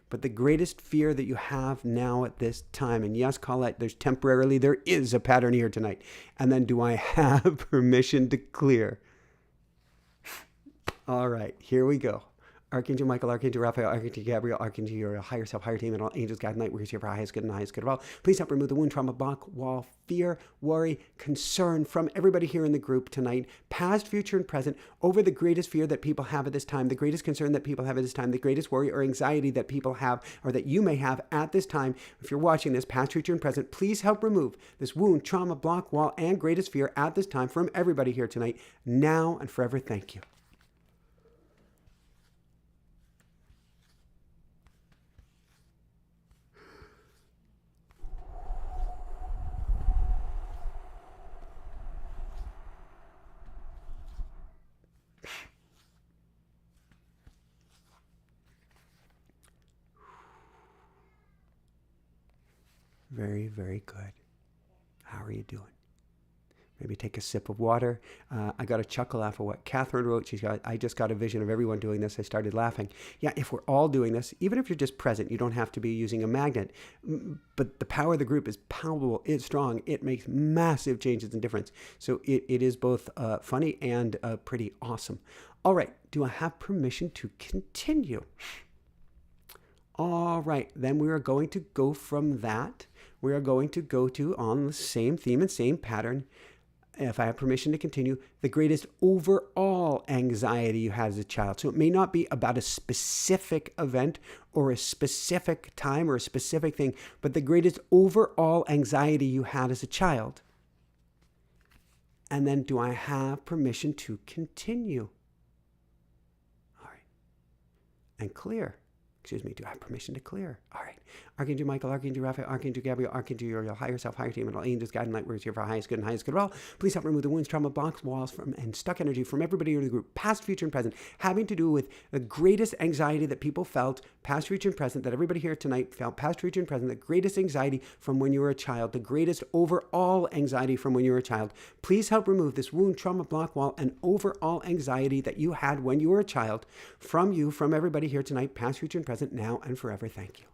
But the greatest fear that you have now at this time, and yes, Colette, there is a pattern here tonight. And then do I have permission to clear? All right, here we go. Archangel Michael, Archangel Raphael, Archangel Gabriel, Archangel Uriel, higher self, higher team, and all angels, God, night, workers here for highest good and highest good of all. Please help remove the wound, trauma, block, wall, fear, worry, concern from everybody here in the group tonight, past, future, and present, over the greatest fear that people have at this time, the greatest concern that people have at this time, the greatest worry or anxiety that people have, or that you may have at this time. If you're watching this, past, future, and present, please help remove this wound, trauma, block, wall, and greatest fear at this time from everybody here tonight, now and forever. Thank you. Very, very good. How are you doing? Maybe take a sip of water. I got a chuckle after what Catherine wrote. I just got a vision of everyone doing this. I started laughing. Yeah, if we're all doing this, even if you're just present, you don't have to be using a magnet. But the power of the group is palpable. It's strong. It makes massive changes and difference. So it is both funny and pretty awesome. All right. Do I have permission to continue? All right. Then we are going to go from that. We are going to go to, on the same theme and same pattern, if I have permission to continue, the greatest overall anxiety you had as a child. So it may not be about a specific event or a specific time or a specific thing, but the greatest overall anxiety you had as a child. And then do I have permission to continue? All right. And clear. Excuse me, do I have permission to clear? All right. Archangel Michael, Archangel Raphael, Archangel Gabriel, Archangel Uriel, higher self, higher team, and all angels, guide and light workers here for highest good and highest good of all. Please help remove the wounds, trauma, blocks, walls, and stuck energy from everybody in the group, past, future, and present, having to do with the greatest anxiety that people felt, past, future, and present, that everybody here tonight felt, past, future, and present, the greatest anxiety from when you were a child, the greatest overall anxiety from when you were a child. Please help remove this wound, trauma, block, wall, and overall anxiety that you had when you were a child from you, from everybody here tonight, past, future, and present, now and forever. Thank you.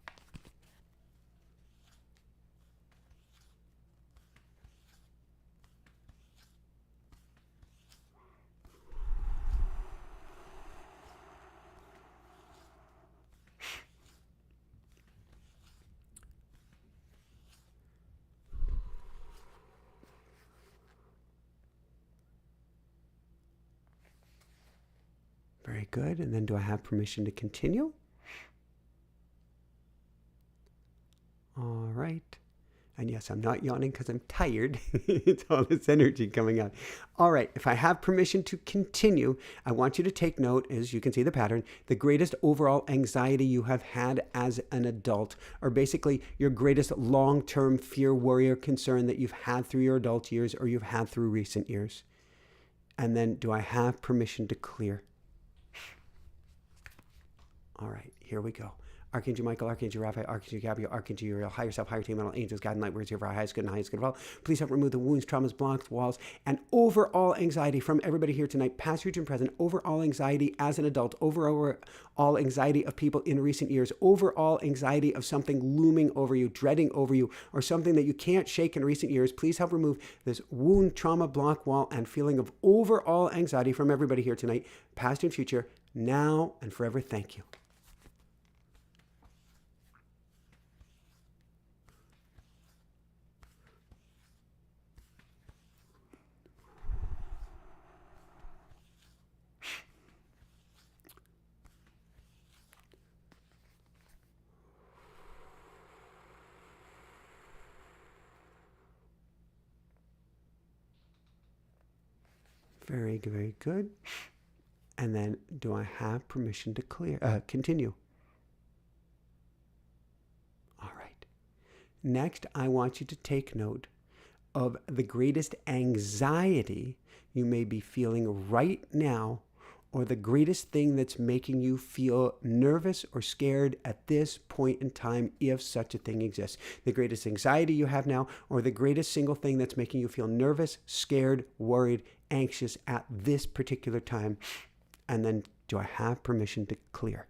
Very good. And then do I have permission to continue? All right. And yes, I'm not yawning because I'm tired. It's all this energy coming out. All right. If I have permission to continue, I want you to take note, as you can see the pattern, the greatest overall anxiety you have had as an adult, or basically your greatest long-term fear, worry, or concern that you've had through your adult years or you've had through recent years. And then do I have permission to clear? All right, here we go. Archangel Michael, Archangel Raphael, Archangel Gabriel, Archangel Uriel, higher self, higher team, and all angels, God and light workers here for our highest good and highest good of all. Please help remove the wounds, traumas, blocks, walls, and overall anxiety from everybody here tonight, past, future, and present, overall anxiety as an adult, overall anxiety of people in recent years, overall anxiety of something looming over you, dreading over you, or something that you can't shake in recent years. Please help remove this wound, trauma, block, wall, and feeling of overall anxiety from everybody here tonight, past and future, now and forever. Thank you. Very, very good. And then do I have permission to continue? All right. Next, I want you to take note of the greatest anxiety you may be feeling right now, or the greatest thing that's making you feel nervous or scared at this point in time, if such a thing exists. The greatest anxiety you have now, or the greatest single thing that's making you feel nervous, scared, worried, anxious at this particular time. And then, do I have permission to clear?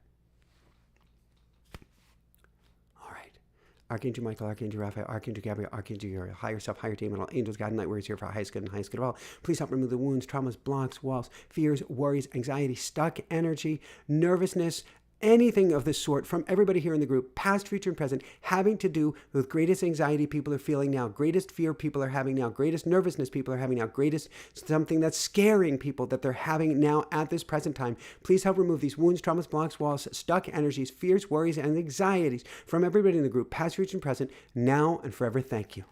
Archangel Michael, Archangel Raphael, Archangel Gabriel, Archangel Uriel, higher self, higher team, and all angels, God, and light warriors here for our highest good and highest good of all. Please help remove the wounds, traumas, blocks, walls, fears, worries, anxiety, stuck energy, nervousness, anything of this sort from everybody here in the group, past, future, and present, having to do with greatest anxiety people are feeling now, greatest fear people are having now, greatest nervousness people are having now, greatest something that's scaring people that they're having now at this present time. Please help remove these wounds, traumas, blocks, walls, stuck energies, fears, worries, and anxieties from everybody in the group, past, future, and present, now and forever. Thank you.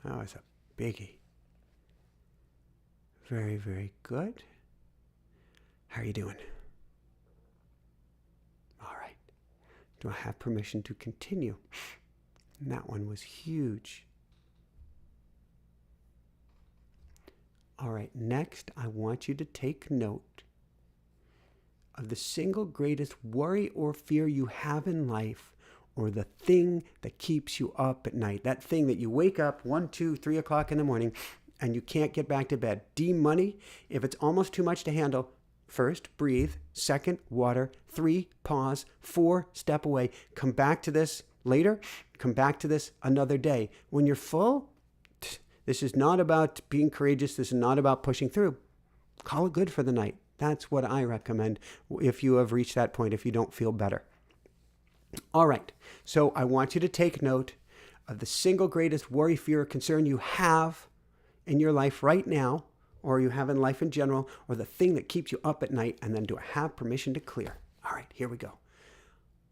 That was a biggie. Very, very good. How are you doing? All right. Do I have permission to continue? And that one was huge. All right. Next, I want you to take note of the single greatest worry or fear you have in life, or the thing that keeps you up at night. That thing that you wake up 1, 2, 3 o'clock in the morning and you can't get back to bed. D, money. If it's almost too much to handle, first, breathe. Second, water. 3, pause. 4, step away. Come back to this later. Come back to this another day. When you're full, this is not about being courageous. This is not about pushing through. Call it good for the night. That's what I recommend if you have reached that point, if you don't feel better. All right, so I want you to take note of the single greatest worry, fear, or concern you have in your life right now, or you have in life in general, or the thing that keeps you up at night, and then do I have permission to clear? All right, here we go.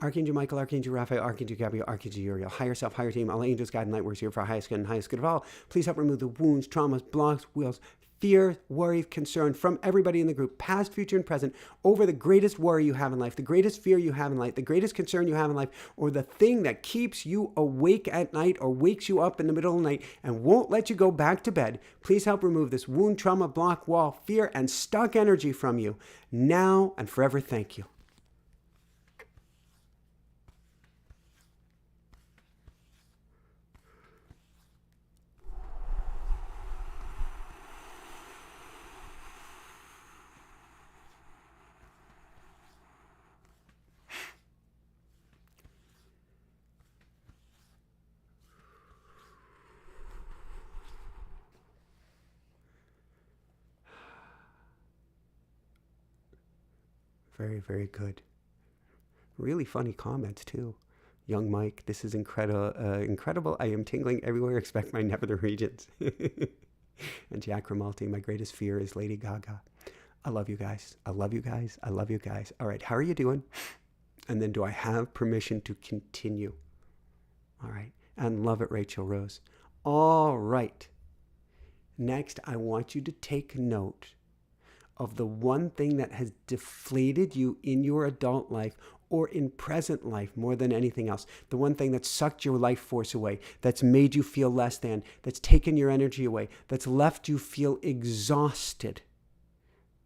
Archangel Michael, Archangel Raphael, Archangel Gabriel, Archangel Uriel, higher self, higher team, all angels, God, and light warriors here for our highest good and highest good of all. Please help remove the wounds, traumas, blocks, wheels, fear, worry, concern from everybody in the group, past, future, and present, over the greatest worry you have in life, the greatest fear you have in life, the greatest concern you have in life, or the thing that keeps you awake at night or wakes you up in the middle of the night and won't let you go back to bed. Please help remove this wound, trauma, block, wall, fear, and stuck energy from you now and forever. Thank you. Very, very good. Really funny comments, too. Young Mike, this is incredible. I am tingling everywhere except my nether regions. And Jack Ramalti, my greatest fear is Lady Gaga. I love you guys. I love you guys. I love you guys. All right, how are you doing? And then do I have permission to continue? All right. And love it, Rachel Rose. All right. Next, I want you to take note of the one thing that has deflated you in your adult life or in present life more than anything else. The one thing that sucked your life force away, that's made you feel less than, that's taken your energy away, that's left you feel exhausted.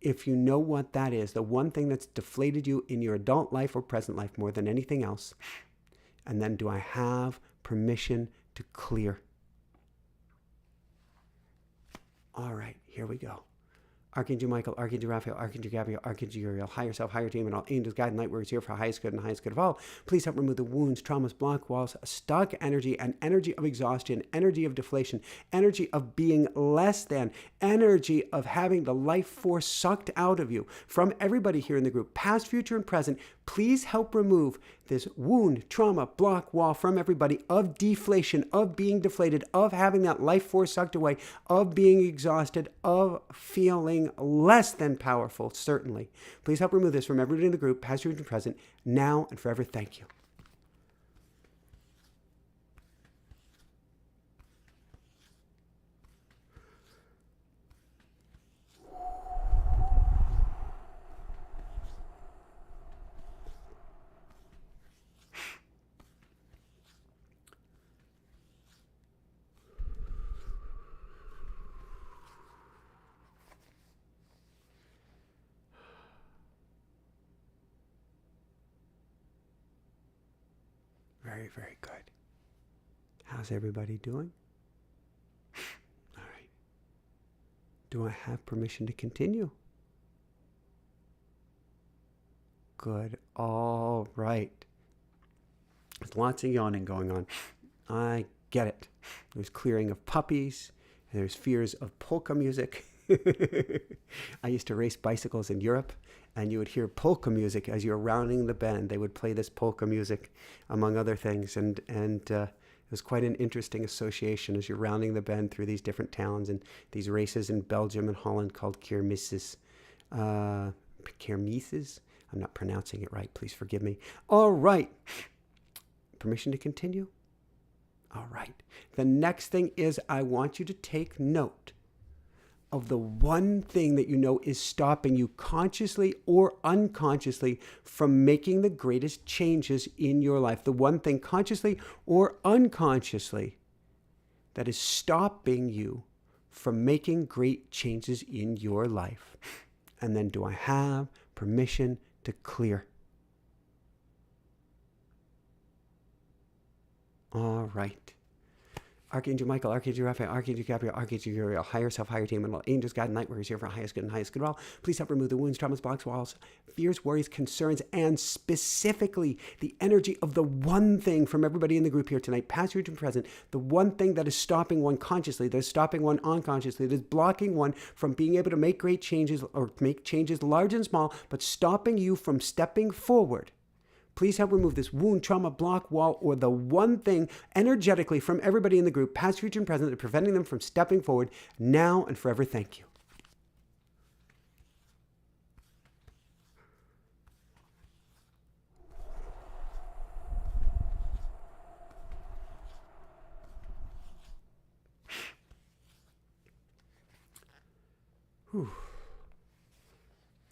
If you know what that is, the one thing that's deflated you in your adult life or present life more than anything else. And then do I have permission to clear? All right, here we go. Archangel Michael, Archangel Raphael, Archangel Gabriel, Archangel Uriel, higher self, higher team, and all angels, God, and light warriors here for our highest good and highest good of all. Please help remove the wounds, traumas, block walls, stuck energy, and energy of exhaustion, energy of deflation, energy of being less than, energy of having the life force sucked out of you from everybody here in the group, past, future, and present. Please help remove this wound, trauma, block, wall from everybody of deflation, of being deflated, of having that life force sucked away, of being exhausted, of feeling something less than powerful, certainly. Please help remove this from everybody in the group, past, future, and present, now and forever. Thank you. Very, very good. How's everybody doing? All right. Do I have permission to continue? Good. All right. There's lots of yawning going on. I get it. There's clearing of puppies. And there's fears of polka music. I used to race bicycles in Europe, and you would hear polka music as you were rounding the bend. They would play this polka music, among other things, and it was quite an interesting association as you're rounding the bend through these different towns and these races in Belgium and Holland called kermisses. Kermisses? I'm not pronouncing it right. Please forgive me. All right. Permission to continue? All right. The next thing is I want you to take note of the one thing that you know is stopping you consciously or unconsciously from making the greatest changes in your life. The one thing consciously or unconsciously that is stopping you from making great changes in your life. And then do I have permission to clear? All right. Archangel Michael, Archangel Raphael, Archangel Gabriel, Archangel Uriel, higher self, higher team, and all angels, God, and light warriors here for highest good and highest good of all. Please help remove the wounds, traumas, blocks, walls, fears, worries, concerns, and specifically the energy of the one thing from everybody in the group here tonight, past, future, and present, the one thing that is stopping one consciously, that is stopping one unconsciously, that is blocking one from being able to make great changes or make changes large and small, but stopping you from stepping forward. Please help remove this wound, trauma, block, wall, or the one thing energetically from everybody in the group, past, future, and present, that preventing them from stepping forward now and forever. Thank you. Whew.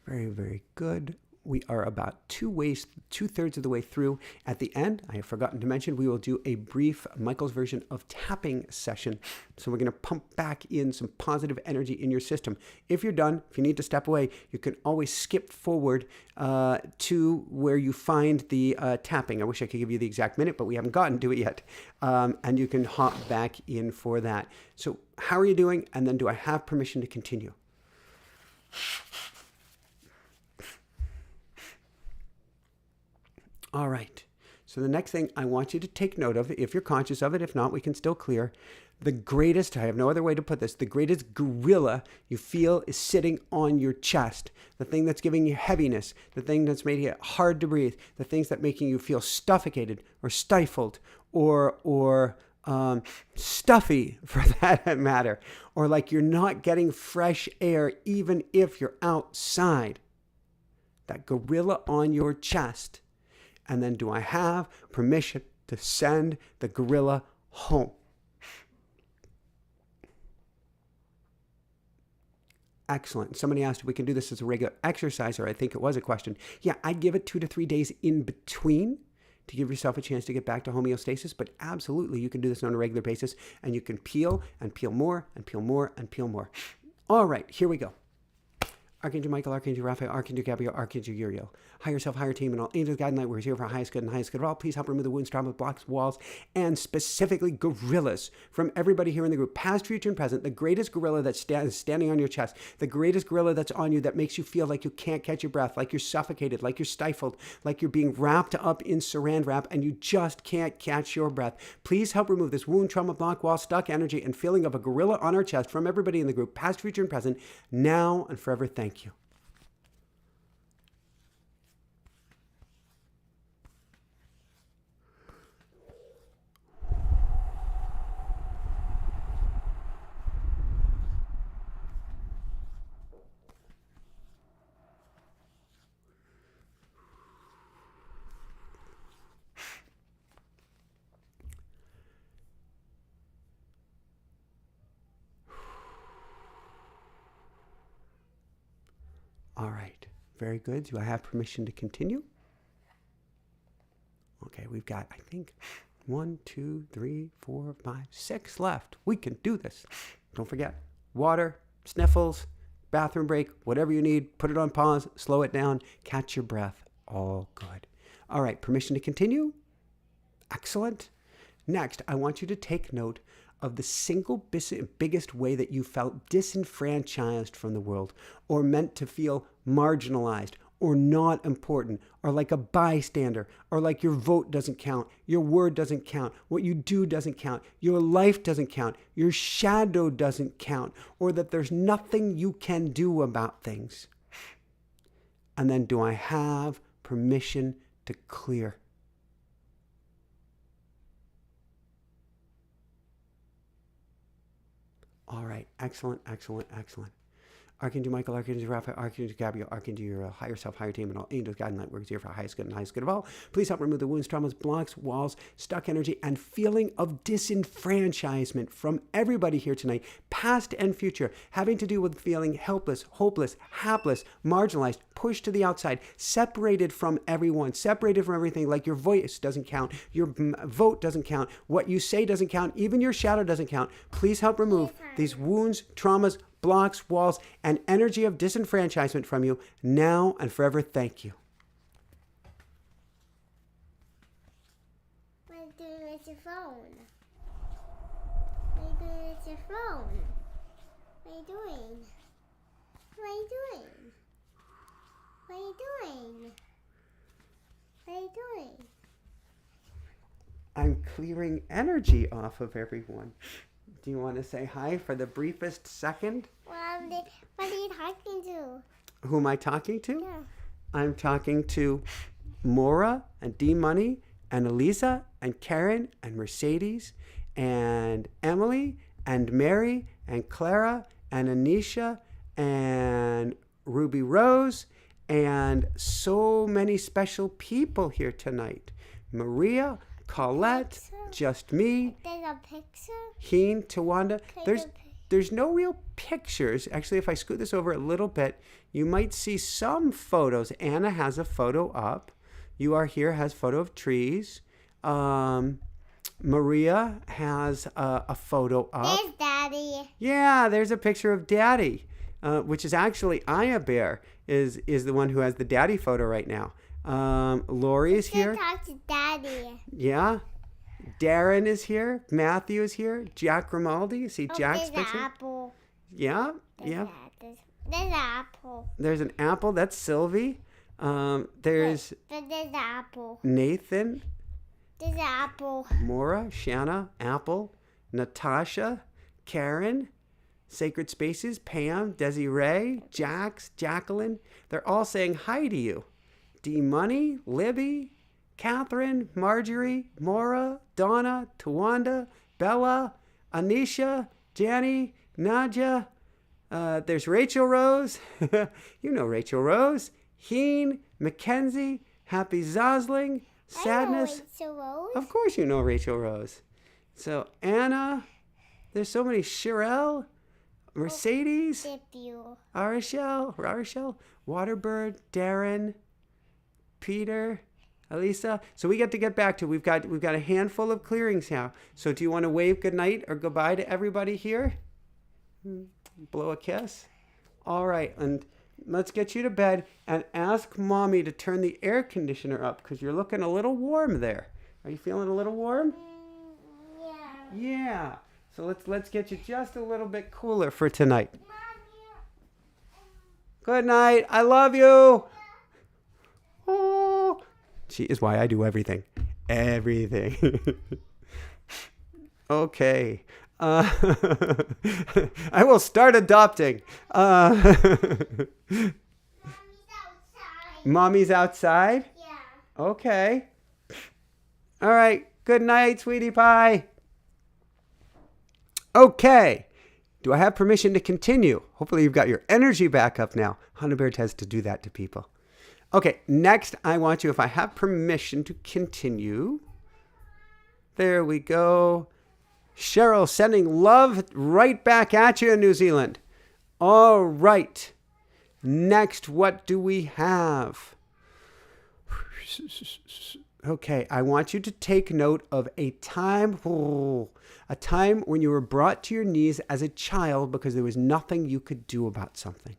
Very, very good. We are about two-thirds of the way through. At the end, I have forgotten to mention, we will do a brief Michael's version of tapping session. So we're going to pump back in some positive energy in your system. If you're done, if you need to step away, you can always skip forward to where you find the tapping. I wish I could give you the exact minute, but we haven't gotten to it yet. And you can hop back in for that. So how are you doing? And then do I have permission to continue? All right. So the next thing I want you to take note of, if you're conscious of it, if not, we can still clear. The greatest, I have no other way to put this, the greatest gorilla you feel is sitting on your chest. The thing that's giving you heaviness, the thing that's making it hard to breathe, the things that making you feel suffocated or stifled or stuffy for that matter, or like you're not getting fresh air even if you're outside. That gorilla on your chest. And then do I have permission to send the gorilla home? Excellent. Somebody asked if we can do this as a regular exercise, or I think it was a question. Yeah, I'd give it 2 to 3 days in between to give yourself a chance to get back to homeostasis, but absolutely you can do this on a regular basis, and you can peel and peel more and peel more and peel more. All right, here we go. Archangel Michael, Archangel Raphael, Archangel Gabriel, Archangel Uriel, higher self, higher team, and all angels, God, and light warriors here for our highest good and highest good of all. Please help remove the wounds, trauma, blocks, walls, and specifically gorillas from everybody here in the group, past, future, and present. The greatest gorilla that's standing on your chest, the greatest gorilla that's on you that makes you feel like you can't catch your breath, like you're suffocated, like you're stifled, like you're being wrapped up in saran wrap and you just can't catch your breath. Please help remove this wound, trauma, block, wall, stuck energy, and feeling of a gorilla on our chest from everybody in the group, past, future, and present, now and forever. Thank you. All right. Very good. Do I have permission to continue? Okay, we've got, I think, 1, 2, 3, 4, 5, 6 left. We can do this. Don't forget, water, sniffles, bathroom break, whatever you need, put it on pause, slow it down, catch your breath. All good. All right, permission to continue? Excellent. Next, I want you to take note of the single biggest way that you felt disenfranchised from the world, or meant to feel marginalized, or not important, or like a bystander, or like your vote doesn't count, your word doesn't count, what you do doesn't count, your life doesn't count, your shadow doesn't count, or that there's nothing you can do about things. And then, do I have permission to clear? All right. Excellent, excellent, excellent. Archangel Michael, Archangel Raphael, Archangel Gabriel, Archangel, your higher self, higher team, and all angels, God, and light workers here for highest good and highest good of all. Please help remove the wounds, traumas, blocks, walls, stuck energy, and feeling of disenfranchisement from everybody here tonight, past and future, having to do with feeling helpless, hopeless, hapless, marginalized, pushed to the outside, separated from everyone, separated from everything, like your voice doesn't count, your vote doesn't count, what you say doesn't count, even your shadow doesn't count. Please help remove these wounds, traumas, blocks, walls, and energy of disenfranchisement from you now and forever. Thank you. What are you doing with your phone? What are you doing with your phone? What are you doing? What are you doing? What are you doing? What are you doing? I'm clearing energy off of everyone. Do you want to say hi for the briefest second? What are you talking to? Who am I talking to? Yeah. I'm talking to Maura and D Money and Elisa and Karen and Mercedes and Emily and Mary and Clara and Anisha and Ruby Rose and so many special people here tonight. Maria, Colette, just me. There's a picture? Heen, Tawanda. There's no real pictures. Actually, if I scoot this over a little bit, you might see some photos. Anna has a photo up. You Are Here has photo of trees. Maria has a photo up. There's Daddy. Yeah, there's a picture of Daddy, which is actually Aya Bear is the one who has the Daddy photo right now. Lori is here. Talk to Daddy. Yeah. Darren is here. Matthew is here. Jack Grimaldi. You see Jack's there's picture? an apple. Yeah. There's an apple. There's an apple. That's Sylvie. There's But there's an apple. Nathan. There's an apple. Maura. Shanna. Apple. Natasha. Karen. Sacred Spaces. Pam. Desiree. Jax. Jacqueline. They're all saying hi to you. D Money. Libby. Catherine, Marjorie, Maura, Donna, Tawanda, Bella, Anisha, Janny, Nadja. There's Rachel Rose. You know Rachel Rose. Heen, Mackenzie, Happy Zosling, Sadness. I know Rachel Rose. Of course you know Rachel Rose. So Anna. There's so many. Sherelle, Mercedes, Arishel, Waterbird, Darren, Peter, Elisa. So we get back to, we've got a handful of clearings now. So do you want to wave goodnight or goodbye to everybody here? Blow a kiss? All right, and let's get you to bed and ask Mommy to turn the air conditioner up because you're looking a little warm there. Are you feeling a little warm? Yeah. Yeah. So let's get you just a little bit cooler for tonight. Good night. I love you. Oh. She is why I do everything. Everything. Okay. I will start adopting. Mommy's outside? Yeah. Okay. All right. Good night, sweetie pie. Okay. Do I have permission to continue? Hopefully you've got your energy back up now. Honeybear tends to do that to people. Okay, next I want you, if I have permission to continue. There we go. Cheryl sending love right back at you in New Zealand. All right. Next, what do we have? Okay, I want you to take note of a time when you were brought to your knees as a child because there was nothing you could do about something.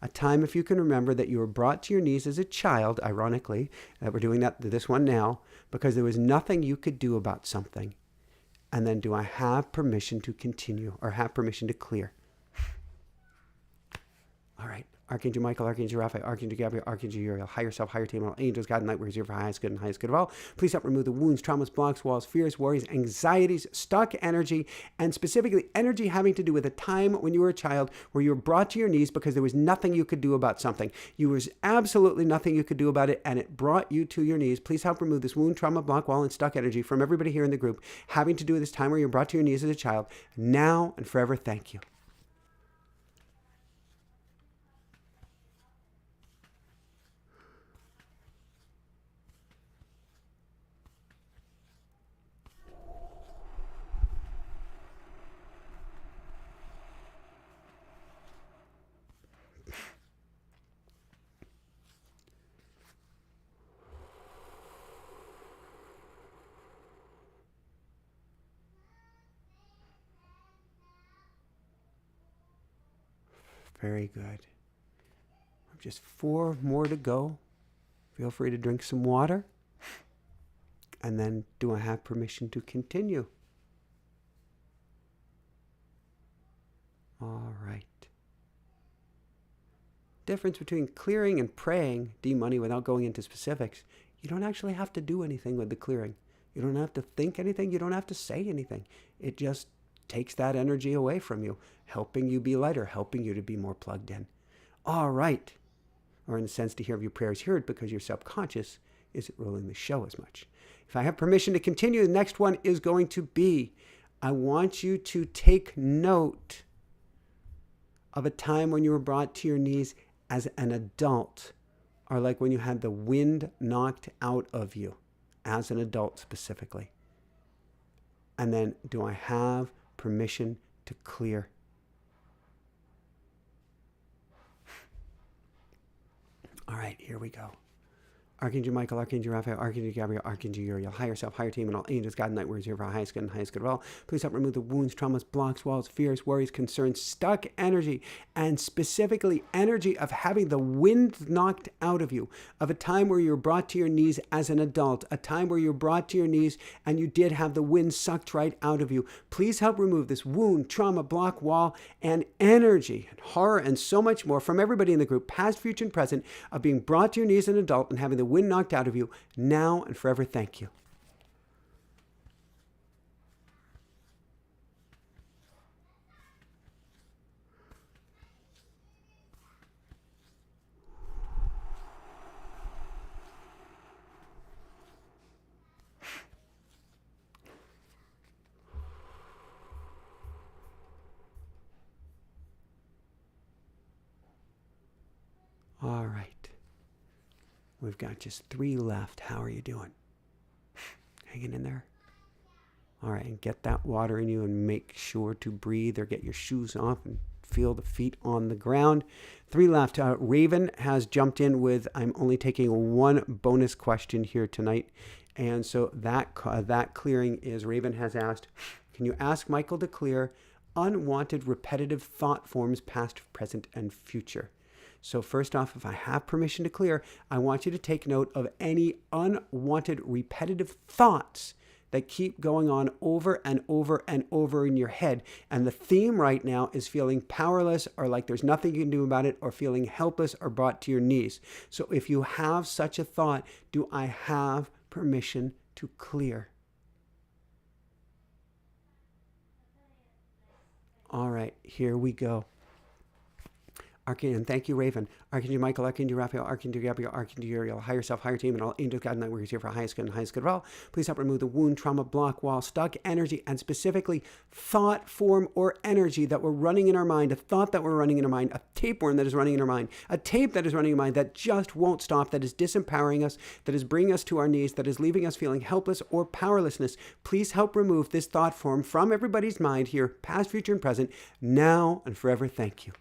A time, if you can remember, that you were brought to your knees as a child, ironically, we're doing this one now, because there was nothing you could do about something. And then, do I have permission to continue or have permission to clear? All right. Archangel Michael, Archangel Raphael, Archangel Gabriel, Archangel Uriel, higher self, higher team, all angels, God, and light, workers here for highest good and highest good of all. Please help remove the wounds, traumas, blocks, walls, fears, worries, anxieties, stuck energy, and specifically energy having to do with a time when you were a child where you were brought to your knees because there was nothing you could do about something. You was absolutely nothing you could do about it, and it brought you to your knees. Please help remove this wound, trauma, block, wall, and stuck energy from everybody here in the group having to do with this time where you're brought to your knees as a child. Now and forever, thank you. Very good. Just 4 more to go. Feel free to drink some water. And then, do I have permission to continue? All right. Difference between clearing and praying, D-Money, without going into specifics. You don't actually have to do anything with the clearing. You don't have to think anything. You don't have to say anything. It just takes that energy away from you, helping you be lighter, helping you to be more plugged in. All right. Or in a sense, to hear your prayers heard because your subconscious isn't ruling the show as much. If I have permission to continue, the next one is going to be, I want you to take note of a time when you were brought to your knees as an adult, or like when you had the wind knocked out of you, as an adult specifically. And then, do I have permission to clear? All right, here we go. Archangel Michael, Archangel Raphael, Archangel Gabriel, Archangel Uriel, higher self, higher team, and all angels, God, and light, workers here for our highest good and highest good of all. Please help remove the wounds, traumas, blocks, walls, fears, worries, concerns, stuck energy, and specifically energy of having the wind knocked out of you, of a time where you were brought to your knees as an adult, a time where you were brought to your knees and you did have the wind sucked right out of you. Please help remove this wound, trauma, block, wall, and energy, and horror, and so much more from everybody in the group, past, future, and present, of being brought to your knees as an adult and having the wind knocked out of you, now and forever. Thank you. All right. We've got just 3 left. How are you doing? Hanging in there? All right, and get that water in you and make sure to breathe or get your shoes off and feel the feet on the ground. 3 left. Raven has jumped in with, I'm only taking 1 bonus question here tonight. And so that clearing is, Raven has asked, can you ask Michael to clear unwanted repetitive thought forms, past, present, and future? So first off, if I have permission to clear, I want you to take note of any unwanted repetitive thoughts that keep going on over and over and over in your head. And the theme right now is feeling powerless or like there's nothing you can do about it, or feeling helpless or brought to your knees. So if you have such a thought, do I have permission to clear? All right, here we go. And thank you, Raven. Archangel Michael, Archangel Raphael, Archangel Gabriel, Archangel Uriel, higher self, higher team, and all angels, God, and light, workers here for our highest good and highest good of all. Please help remove the wound, trauma, block, wall, stuck energy, and specifically thought form or energy that we're running in our mind, a thought that we're running in our mind, a tapeworm that is running in our mind, a tape that is running in our mind that just won't stop, that is disempowering us, that is bringing us to our knees, that is leaving us feeling helpless or powerlessness. Please help remove this thought form from everybody's mind here, past, future, and present, now and forever. Thank you.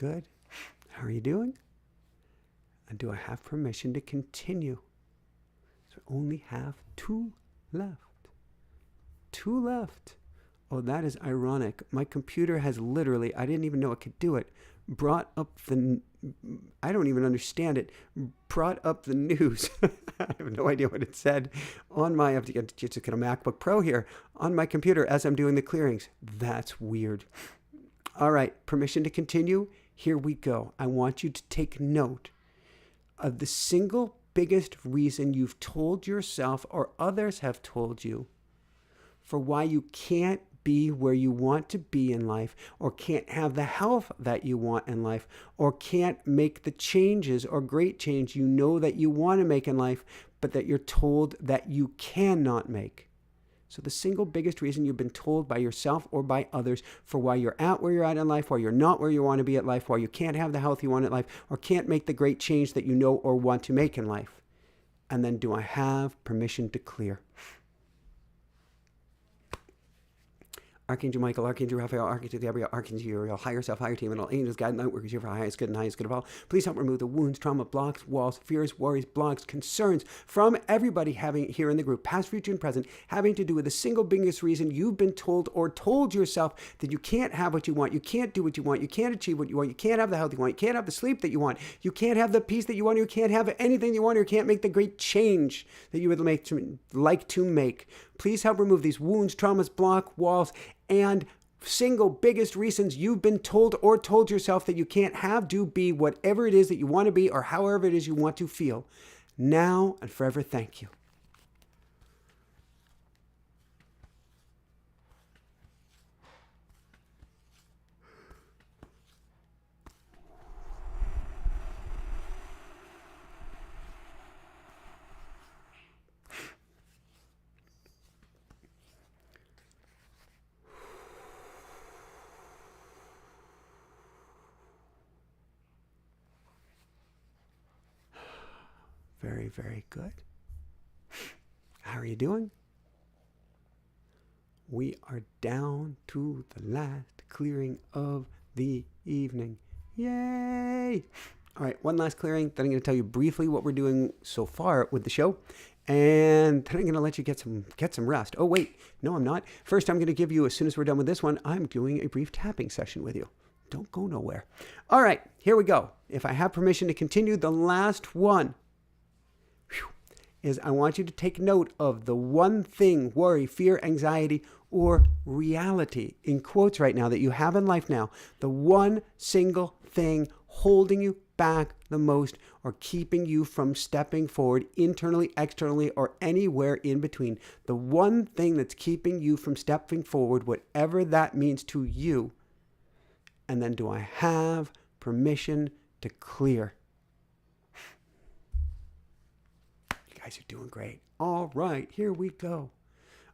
good. How are you doing? And do I have permission to continue? So I only have 2 left. 2 left. Oh, that is ironic. My computer has literally, I didn't even know it could do it, brought up the, I don't even understand it, brought up the news. I have no idea what it said on my, I have to get a MacBook Pro here, on my computer as I'm doing the clearings. That's weird. All right, permission to continue. Here we go. I want you to take note of the single biggest reason you've told yourself or others have told you for why you can't be where you want to be in life, or can't have the health that you want in life, or can't make the changes or great change you know that you want to make in life, but that you're told that you cannot make. So the single biggest reason you've been told by yourself or by others for why you're at where you're at in life, why you're not where you want to be at life, why you can't have the health you want in life, or can't make the great change that you know or want to make in life. And then, do I have permission to clear? Archangel Michael, Archangel Raphael, Archangel Gabriel, Archangel Uriel, higher self, higher team, and all angels, guide, light workers here for highest good and highest good of all. Please help remove the wounds, trauma, blocks, walls, fears, worries, blocks, concerns from everybody having here in the group, past, future, and present, having to do with the single biggest reason you've been told or told yourself that you can't have what you want, you can't do what you want, you can't achieve what you want, you can't have the health you want, you can't have the sleep that you want, you can't have the peace that you want, you can't have anything you want, or you can't make the great change that you would like to make. Please help remove these wounds, traumas, block, walls, and single biggest reasons you've been told or told yourself that you can't have, do, be, whatever it is that you want to be, or however it is you want to feel. Now and forever, thank you. Very, very good. How are you doing? We are down to the last clearing of the evening. Yay! All right, one last clearing. Then I'm going to tell you briefly what we're doing so far with the show. And then I'm going to let you get some rest. Oh, wait. No, I'm not. First, I'm going to give you, as soon as we're done with this one, I'm doing a brief tapping session with you. Don't go nowhere. All right, here we go. If I have permission to continue, the last one is I want you to take note of the one thing, worry, fear, anxiety, or reality, in quotes right now, that you have in life now. The one single thing holding you back the most, or keeping you from stepping forward internally, externally, or anywhere in between. The one thing that's keeping you from stepping forward, whatever that means to you. And then, do I have permission to clear? Guys are doing great. All right, here we go.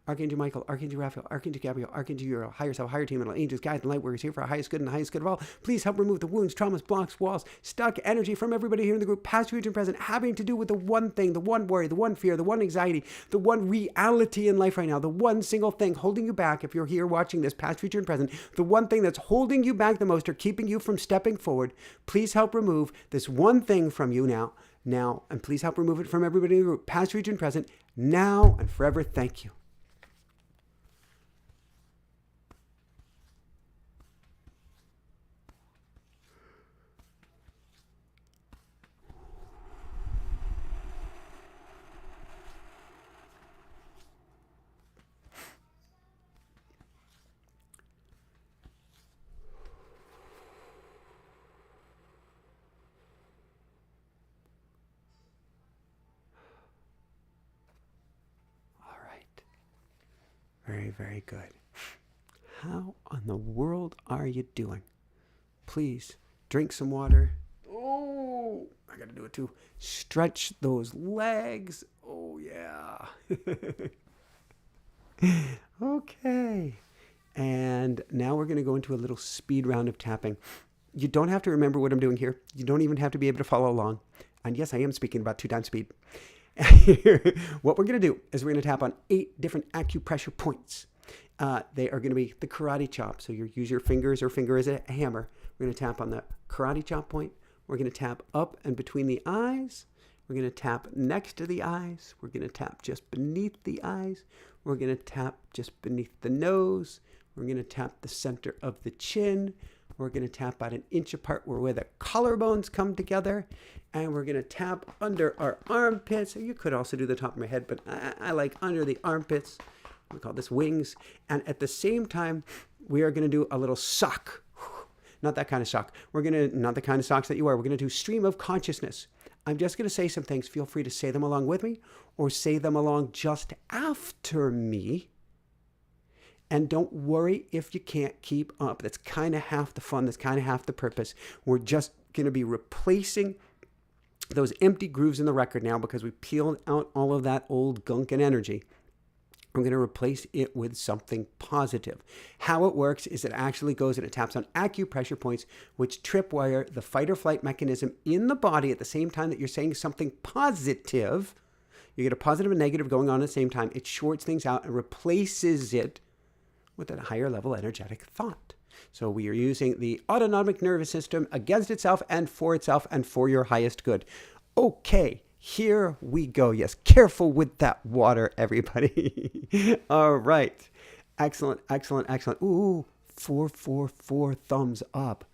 Archangel Michael, Archangel Raphael, Archangel Gabriel, Archangel Uriel, higher self, higher team, and all angels, guides, and light workers here for our highest good and highest good of all. Please help remove the wounds, traumas, blocks, walls, stuck energy from everybody here in the group, past, future, and present, having to do with the one thing, the one worry, the one fear, the one anxiety, the one reality in life right now, the one single thing holding you back. If you're here watching this, past, future, and present, the one thing that's holding you back the most or keeping you from stepping forward. Please help remove this one thing from you now, and please help remove it from everybody in the group, past, future, and present, now and forever. Thank you. Very, very good. How in the world are you doing? Please drink some water. Oh, I got to do it too. Stretch those legs. Oh, yeah. Okay. And now we're going to go into a little speed round of tapping. You don't have to remember what I'm doing here. You don't even have to be able to follow along. And yes, I am speaking about 2 times speed. What we're going to do is we're going to tap on 8 different acupressure points. They are going to be the karate chop. So you use your fingers or finger as a hammer. We're going to tap on the karate chop point. We're going to tap up and between the eyes. We're going to tap next to the eyes. We're going to tap just beneath the eyes. We're going to tap just beneath the nose. We're going to tap the center of the chin. We're going to tap about an inch apart where the collarbones come together. And we're going to tap under our armpits. You could also do the top of my head, but I like under the armpits. We call this wings. And at the same time, we are going to do a little sock. Not that kind of sock. Not the kind of socks that you wear. We're going to do stream of consciousness. I'm just going to say some things. Feel free to say them along with me or say them along just after me. And don't worry if you can't keep up. That's kind of half the fun. That's kind of half the purpose. We're just going to be replacing those empty grooves in the record now because we peeled out all of that old gunk and energy. We're going to replace it with something positive. How it works is it actually goes and it taps on acupressure points, which tripwire the fight or flight mechanism in the body at the same time that you're saying something positive. You get a positive and negative going on at the same time. It shorts things out and replaces it with a higher level energetic thought. So we are using the autonomic nervous system against itself and for your highest good. Okay. Here we go. Yes, careful with that water, everybody. All right. Excellent, excellent, excellent. Ooh, 4 thumbs up.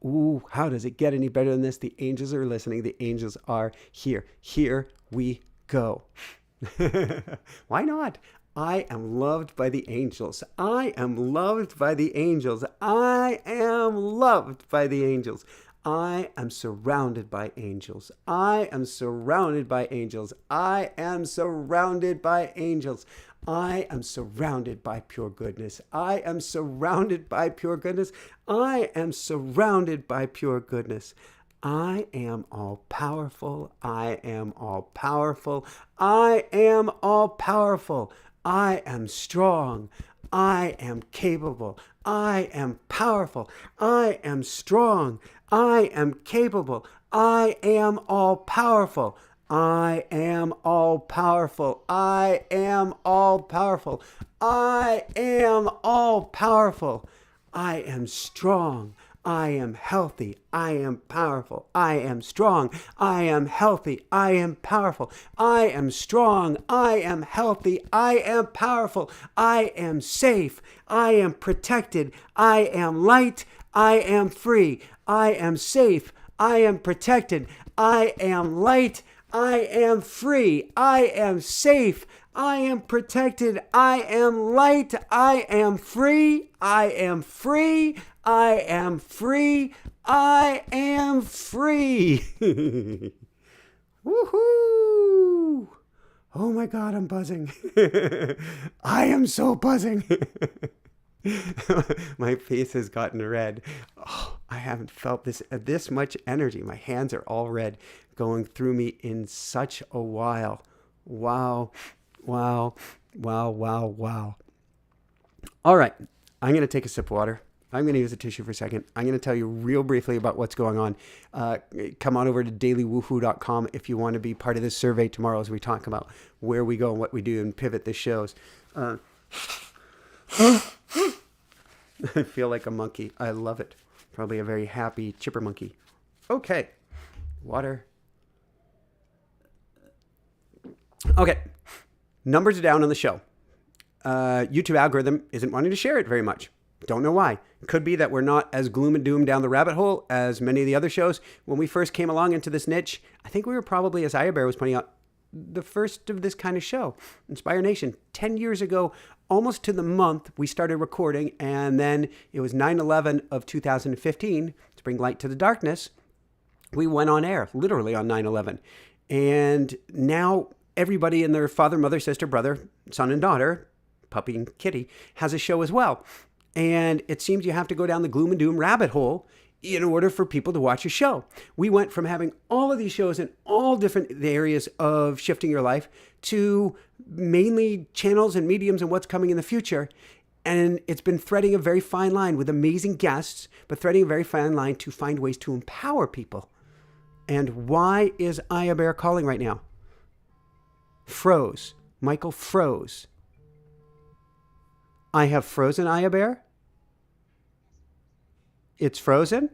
Ooh, how does it get any better than this? The angels are listening. The angels are here. Here we go. Why not? I am loved by the angels. I am loved by the angels. I am loved by the angels. I am surrounded by angels. I am surrounded by angels. I am surrounded by angels. I am surrounded by pure goodness. I am surrounded by pure goodness. I am surrounded by pure goodness. I am all powerful. I am all powerful. I am all powerful. I am strong. I am capable. I am powerful. I am strong. I am capable. I am all powerful. I am all powerful. I am all powerful. I am all powerful. I am strong. I am healthy. I am powerful. I am strong. I am healthy. I am powerful. I am strong. I am healthy. I am powerful. I am safe. I am protected. I am light. I am free. I am safe. I am protected. I am light. I am free. I am safe. I am protected. I am light. I am free. I am free. I am free. I am free. Woohoo! Oh my God, I'm buzzing. I am so buzzing. My face has gotten red. Oh, I haven't felt this much energy. My hands are all red going through me in such a while. Wow. Wow. Wow. Wow. Wow. All right. I'm going to take a sip of water. I'm going to use a tissue for a second. I'm going to tell you real briefly about what's going on. Come on over to dailywoohoo.com if you want to be part of this survey tomorrow as we talk about where we go and what we do and pivot the shows. I feel like a monkey. I love it. Probably a very happy chipper monkey. Okay. Water. Okay. Numbers are down on the show. YouTube algorithm isn't wanting to share it very much. Don't know why. It could be that we're not as gloom and doom down the rabbit hole as many of the other shows. When we first came along into this niche, I think we were probably, as Aya Bear was pointing out, the first of this kind of show. Inspire Nation. 10 years ago, almost to the month, we started recording, and then it was 9/11 of 2015, to bring light to the darkness. We went on air, literally on 9/11. And now everybody and their father, mother, sister, brother, son, and daughter, puppy and kitty, has a show as well. And it seems you have to go down the gloom and doom rabbit hole in order for people to watch a show. We went from having all of these shows in all different areas of shifting your life to mainly channels and mediums and what's coming in the future. And it's been threading a very fine line with amazing guests, but threading a very fine line to find ways to empower people. And why is Aya Bear calling right now? Froze. Michael froze. I have frozen Aya Bear? It's frozen?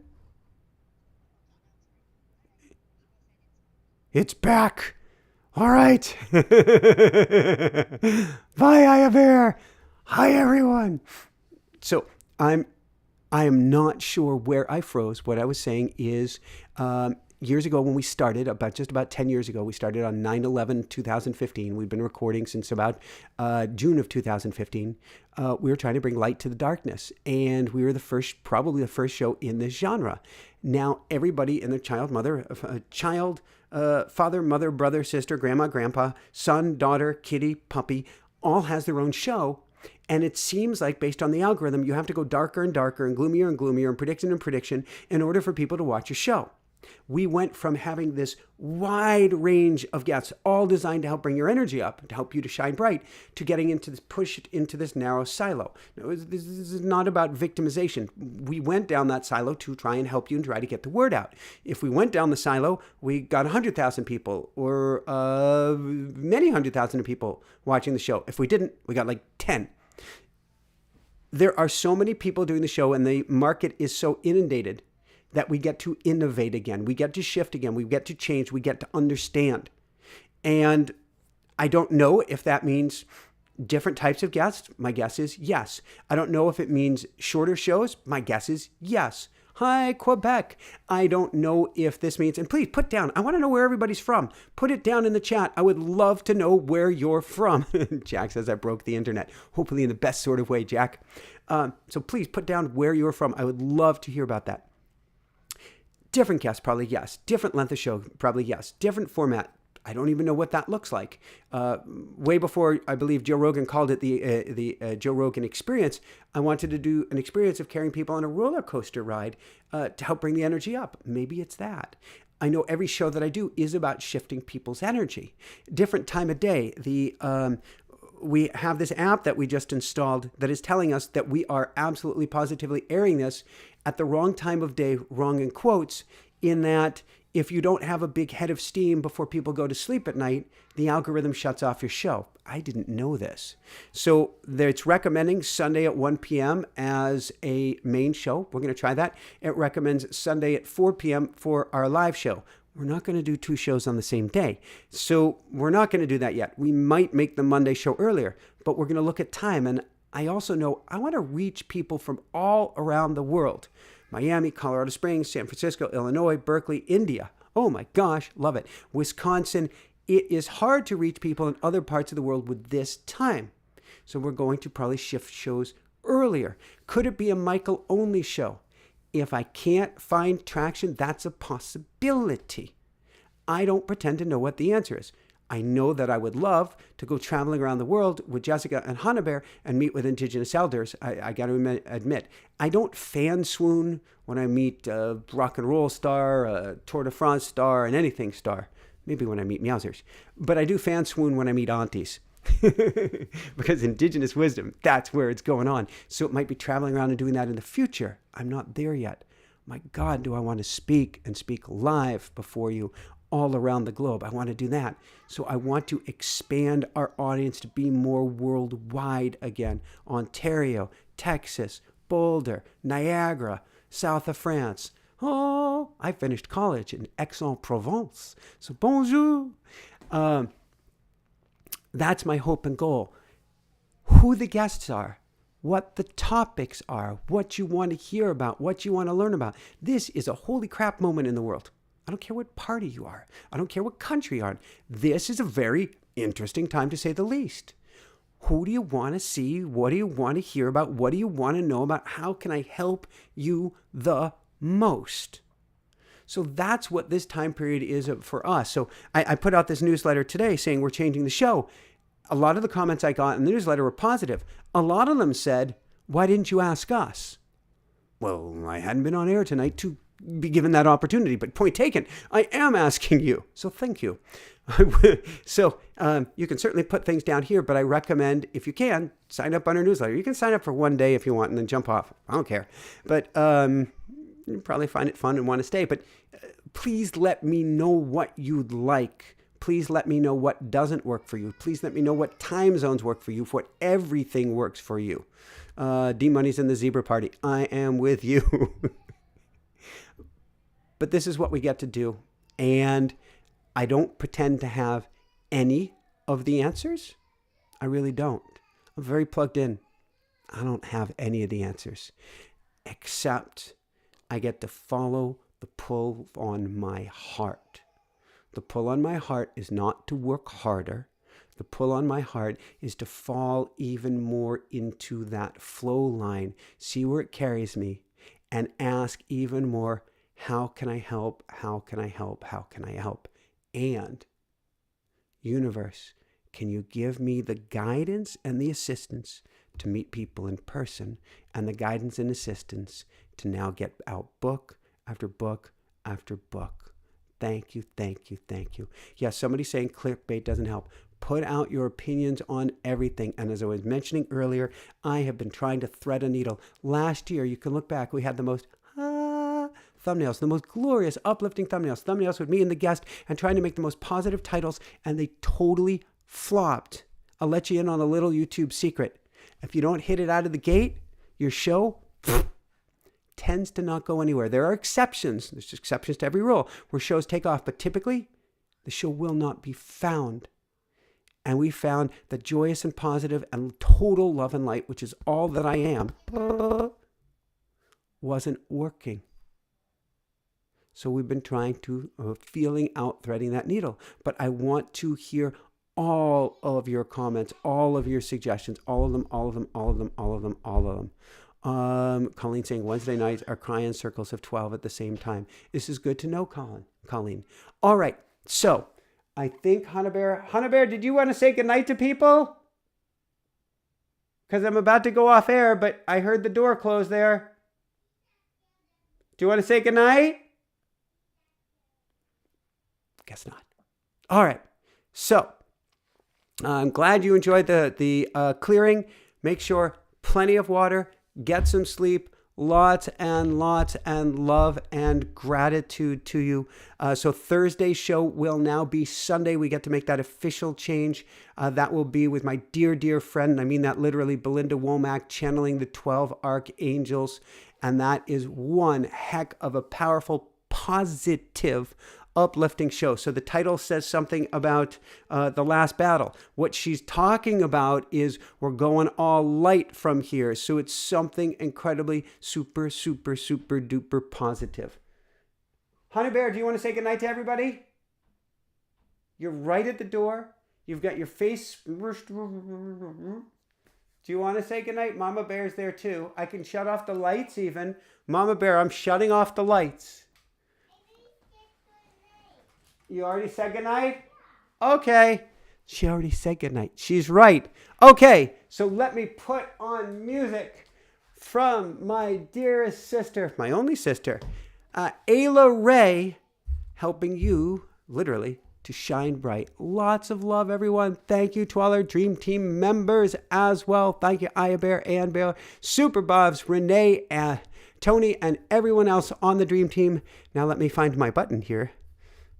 It's back. All right. Bye, Aya Bear. Hi, everyone. So I am not sure where I froze. What I was saying is years ago when we started, just about 10 years ago, we started on 9/11/2015. We've been recording since about June of 2015. We were trying to bring light to the darkness, and we were probably the first show in this genre. Now, everybody and their father, mother, brother, sister, grandma, grandpa, son, daughter, kitty, puppy, all has their own show. And it seems like, based on the algorithm, you have to go darker and darker and gloomier and prediction in order for people to watch your show. We went from having this wide range of guests, all designed to help bring your energy up, to help you to shine bright, to getting pushed into this narrow silo. Now, this is not about victimization. We went down that silo to try and help you and try to get the word out. If we went down the silo, we got 100,000 people or many 100,000 people watching the show. If we didn't, we got like 10. There are so many people doing the show, and the market is so inundated that we get to innovate again. We get to shift again. We get to change. We get to understand. And I don't know if that means different types of guests. My guess is yes. I don't know if it means shorter shows. My guess is yes. Hi, Quebec. I don't know if this means, and please put down, I want to know where everybody's from. Put it down in the chat. I would love to know where you're from. Jack says I broke the internet. Hopefully in the best sort of way, Jack. So please put down where you're from. I would love to hear about that. Different guests, probably yes. Different length of show, probably yes. Different format. I don't even know what that looks like. Way before, I believe Joe Rogan called it the Joe Rogan experience, I wanted to do an experience of carrying people on a roller coaster ride to help bring the energy up. Maybe it's that. I know every show that I do is about shifting people's energy. Different time of day. We have this app that we just installed that is telling us that we are absolutely positively airing this at the wrong time of day, wrong in quotes, in that if you don't have a big head of steam before people go to sleep at night, the algorithm shuts off your show. I didn't know this. So it's recommending Sunday at 1 p.m. as a main show. We're going to try that. It recommends Sunday at 4 p.m. for our live show. We're not going to do two shows on the same day. So we're not going to do that yet. We might make the Monday show earlier, but we're going to look at time. And I also know I want to reach people from all around the world. Miami, Colorado Springs, San Francisco, Illinois, Berkeley, India. Oh my gosh, love it. Wisconsin. It is hard to reach people in other parts of the world with this time. So we're going to probably shift shows earlier. Could it be a Michael-only show? If I can't find traction, that's a possibility. I don't pretend to know what the answer is. I know that I would love to go traveling around the world with Jessica and Hannah Bear and meet with Indigenous elders. I got to admit, I don't fan swoon when I meet a rock and roll star, a Tour de France star, an anything star. Maybe when I meet Meowsers. But I do fan swoon when I meet aunties. Because Indigenous wisdom, that's where it's going on. So it might be traveling around and doing that in the future. I'm not there yet. My God, do I want to speak and speak live before you all around the globe. I want to do that. So I want to expand our audience to be more worldwide again. Ontario, Texas, Boulder, Niagara, south of France. Oh, I finished college in Aix-en-Provence. So bonjour. That's my hope and goal. Who the guests are, what the topics are, what you want to hear about, what you want to learn about. This is a holy crap moment in the world. I don't care what party you are. I don't care what country you are in. This is a very interesting time, to say the least. Who do you want to see? What do you want to hear about? What do you want to know about? How can I help you the most? So that's what this time period is for us. So I put out this newsletter today saying we're changing the show. A lot of the comments I got in the newsletter were positive. A lot of them said, why didn't you ask us? Well, I hadn't been on air tonight to be given that opportunity, but point taken, I am asking you. So thank you. So you can certainly put things down here, but I recommend, if you can, sign up on our newsletter. You can sign up for one day if you want and then jump off. I don't care. But you probably find it fun and want to stay. But please let me know what you'd like. Please let me know what doesn't work for you. Please let me know what time zones work for you, what everything works for you. D-Money's in the Zebra Party. I am with you. But this is what we get to do. And I don't pretend to have any of the answers. I really don't. I'm very plugged in. I don't have any of the answers, except I get to follow the pull on my heart. The pull on my heart is not to work harder. The pull on my heart is to fall even more into that flow line, see where it carries me, and ask even more, how can I help? How can I help? How can I help? And, universe, can you give me the guidance and the assistance to meet people in person, and the guidance and assistance to now get out book after book after book? Thank you, thank you, thank you. Yes, somebody's saying clickbait doesn't help. Put out your opinions on everything. And as I was mentioning earlier, I have been trying to thread a needle. Last year, you can look back, we had the most thumbnails, the most glorious, uplifting thumbnails with me and the guest, and trying to make the most positive titles, and they totally flopped. I'll let you in on a little YouTube secret. If you don't hit it out of the gate, your show tends to not go anywhere. There are exceptions. There's exceptions to every rule where shows take off, but typically the show will not be found. And we found that joyous and positive and total love and light, which is all that I am, wasn't working. So we've been trying to, feeling out, threading that needle. But I want to hear all of your comments, all of your suggestions, all of them. Colleen saying Wednesday nights are cry-in circles of 12 at the same time. This is good to know, Colleen. All right, so I think Hannah Bear, did you want to say goodnight to people? Because I'm about to go off air, but I heard the door close there. Do you want to say goodnight? Guess not. All right, so I'm glad you enjoyed the clearing. Make sure plenty of water, get some sleep, lots and love and gratitude to you. So Thursday's show will now be Sunday. We get to make that official change. That will be with my dear friend, and I mean that literally, Belinda Womack, channeling the 12 archangels. And that is one heck of a powerful, positive, uplifting show. So the title says something about the last battle. What she's talking about is we're going all light from here. So it's something incredibly super duper positive. Honey Bear, do you want to say goodnight to everybody? You're right at the door. You've got your face. Do you want to say goodnight? Mama Bear's there too. I can shut off the lights even. Mama Bear, I'm shutting off the lights. You already said goodnight? Okay. She already said goodnight. She's right. Okay, so let me put on music from my dearest sister, my only sister, Ayla Ray, helping you, literally, to shine bright. Lots of love, everyone. Thank you to all our Dream Team members as well. Thank you, Aya Bear, Ann Bear, Super Bobs, Renee, Tony, and everyone else on the Dream Team. Now let me find my button here.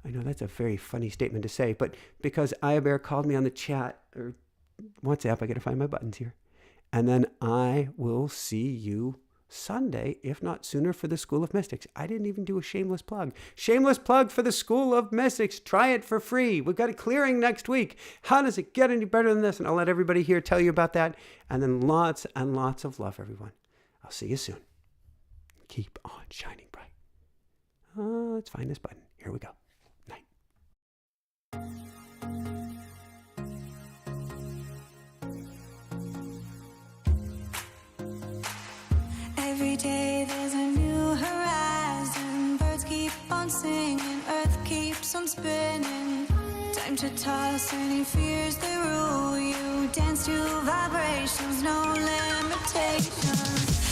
I know that's a very funny statement to say, but because Aya Bear called me on the chat or WhatsApp, I got to find my buttons here. And then I will see you Sunday, if not sooner, for the School of Mystics. I didn't even do a shameless plug. Shameless plug for the School of Mystics. Try it for free. We've got a clearing next week. How does it get any better than this? And I'll let everybody here tell you about that. And then lots and lots of love, everyone. I'll see you soon. Keep on shining bright. Let's find this button. Here we go. Every day there's a new horizon. Birds keep on singing, earth keeps on spinning. Time to toss any fears that rule you. Dance to vibrations, no limitations.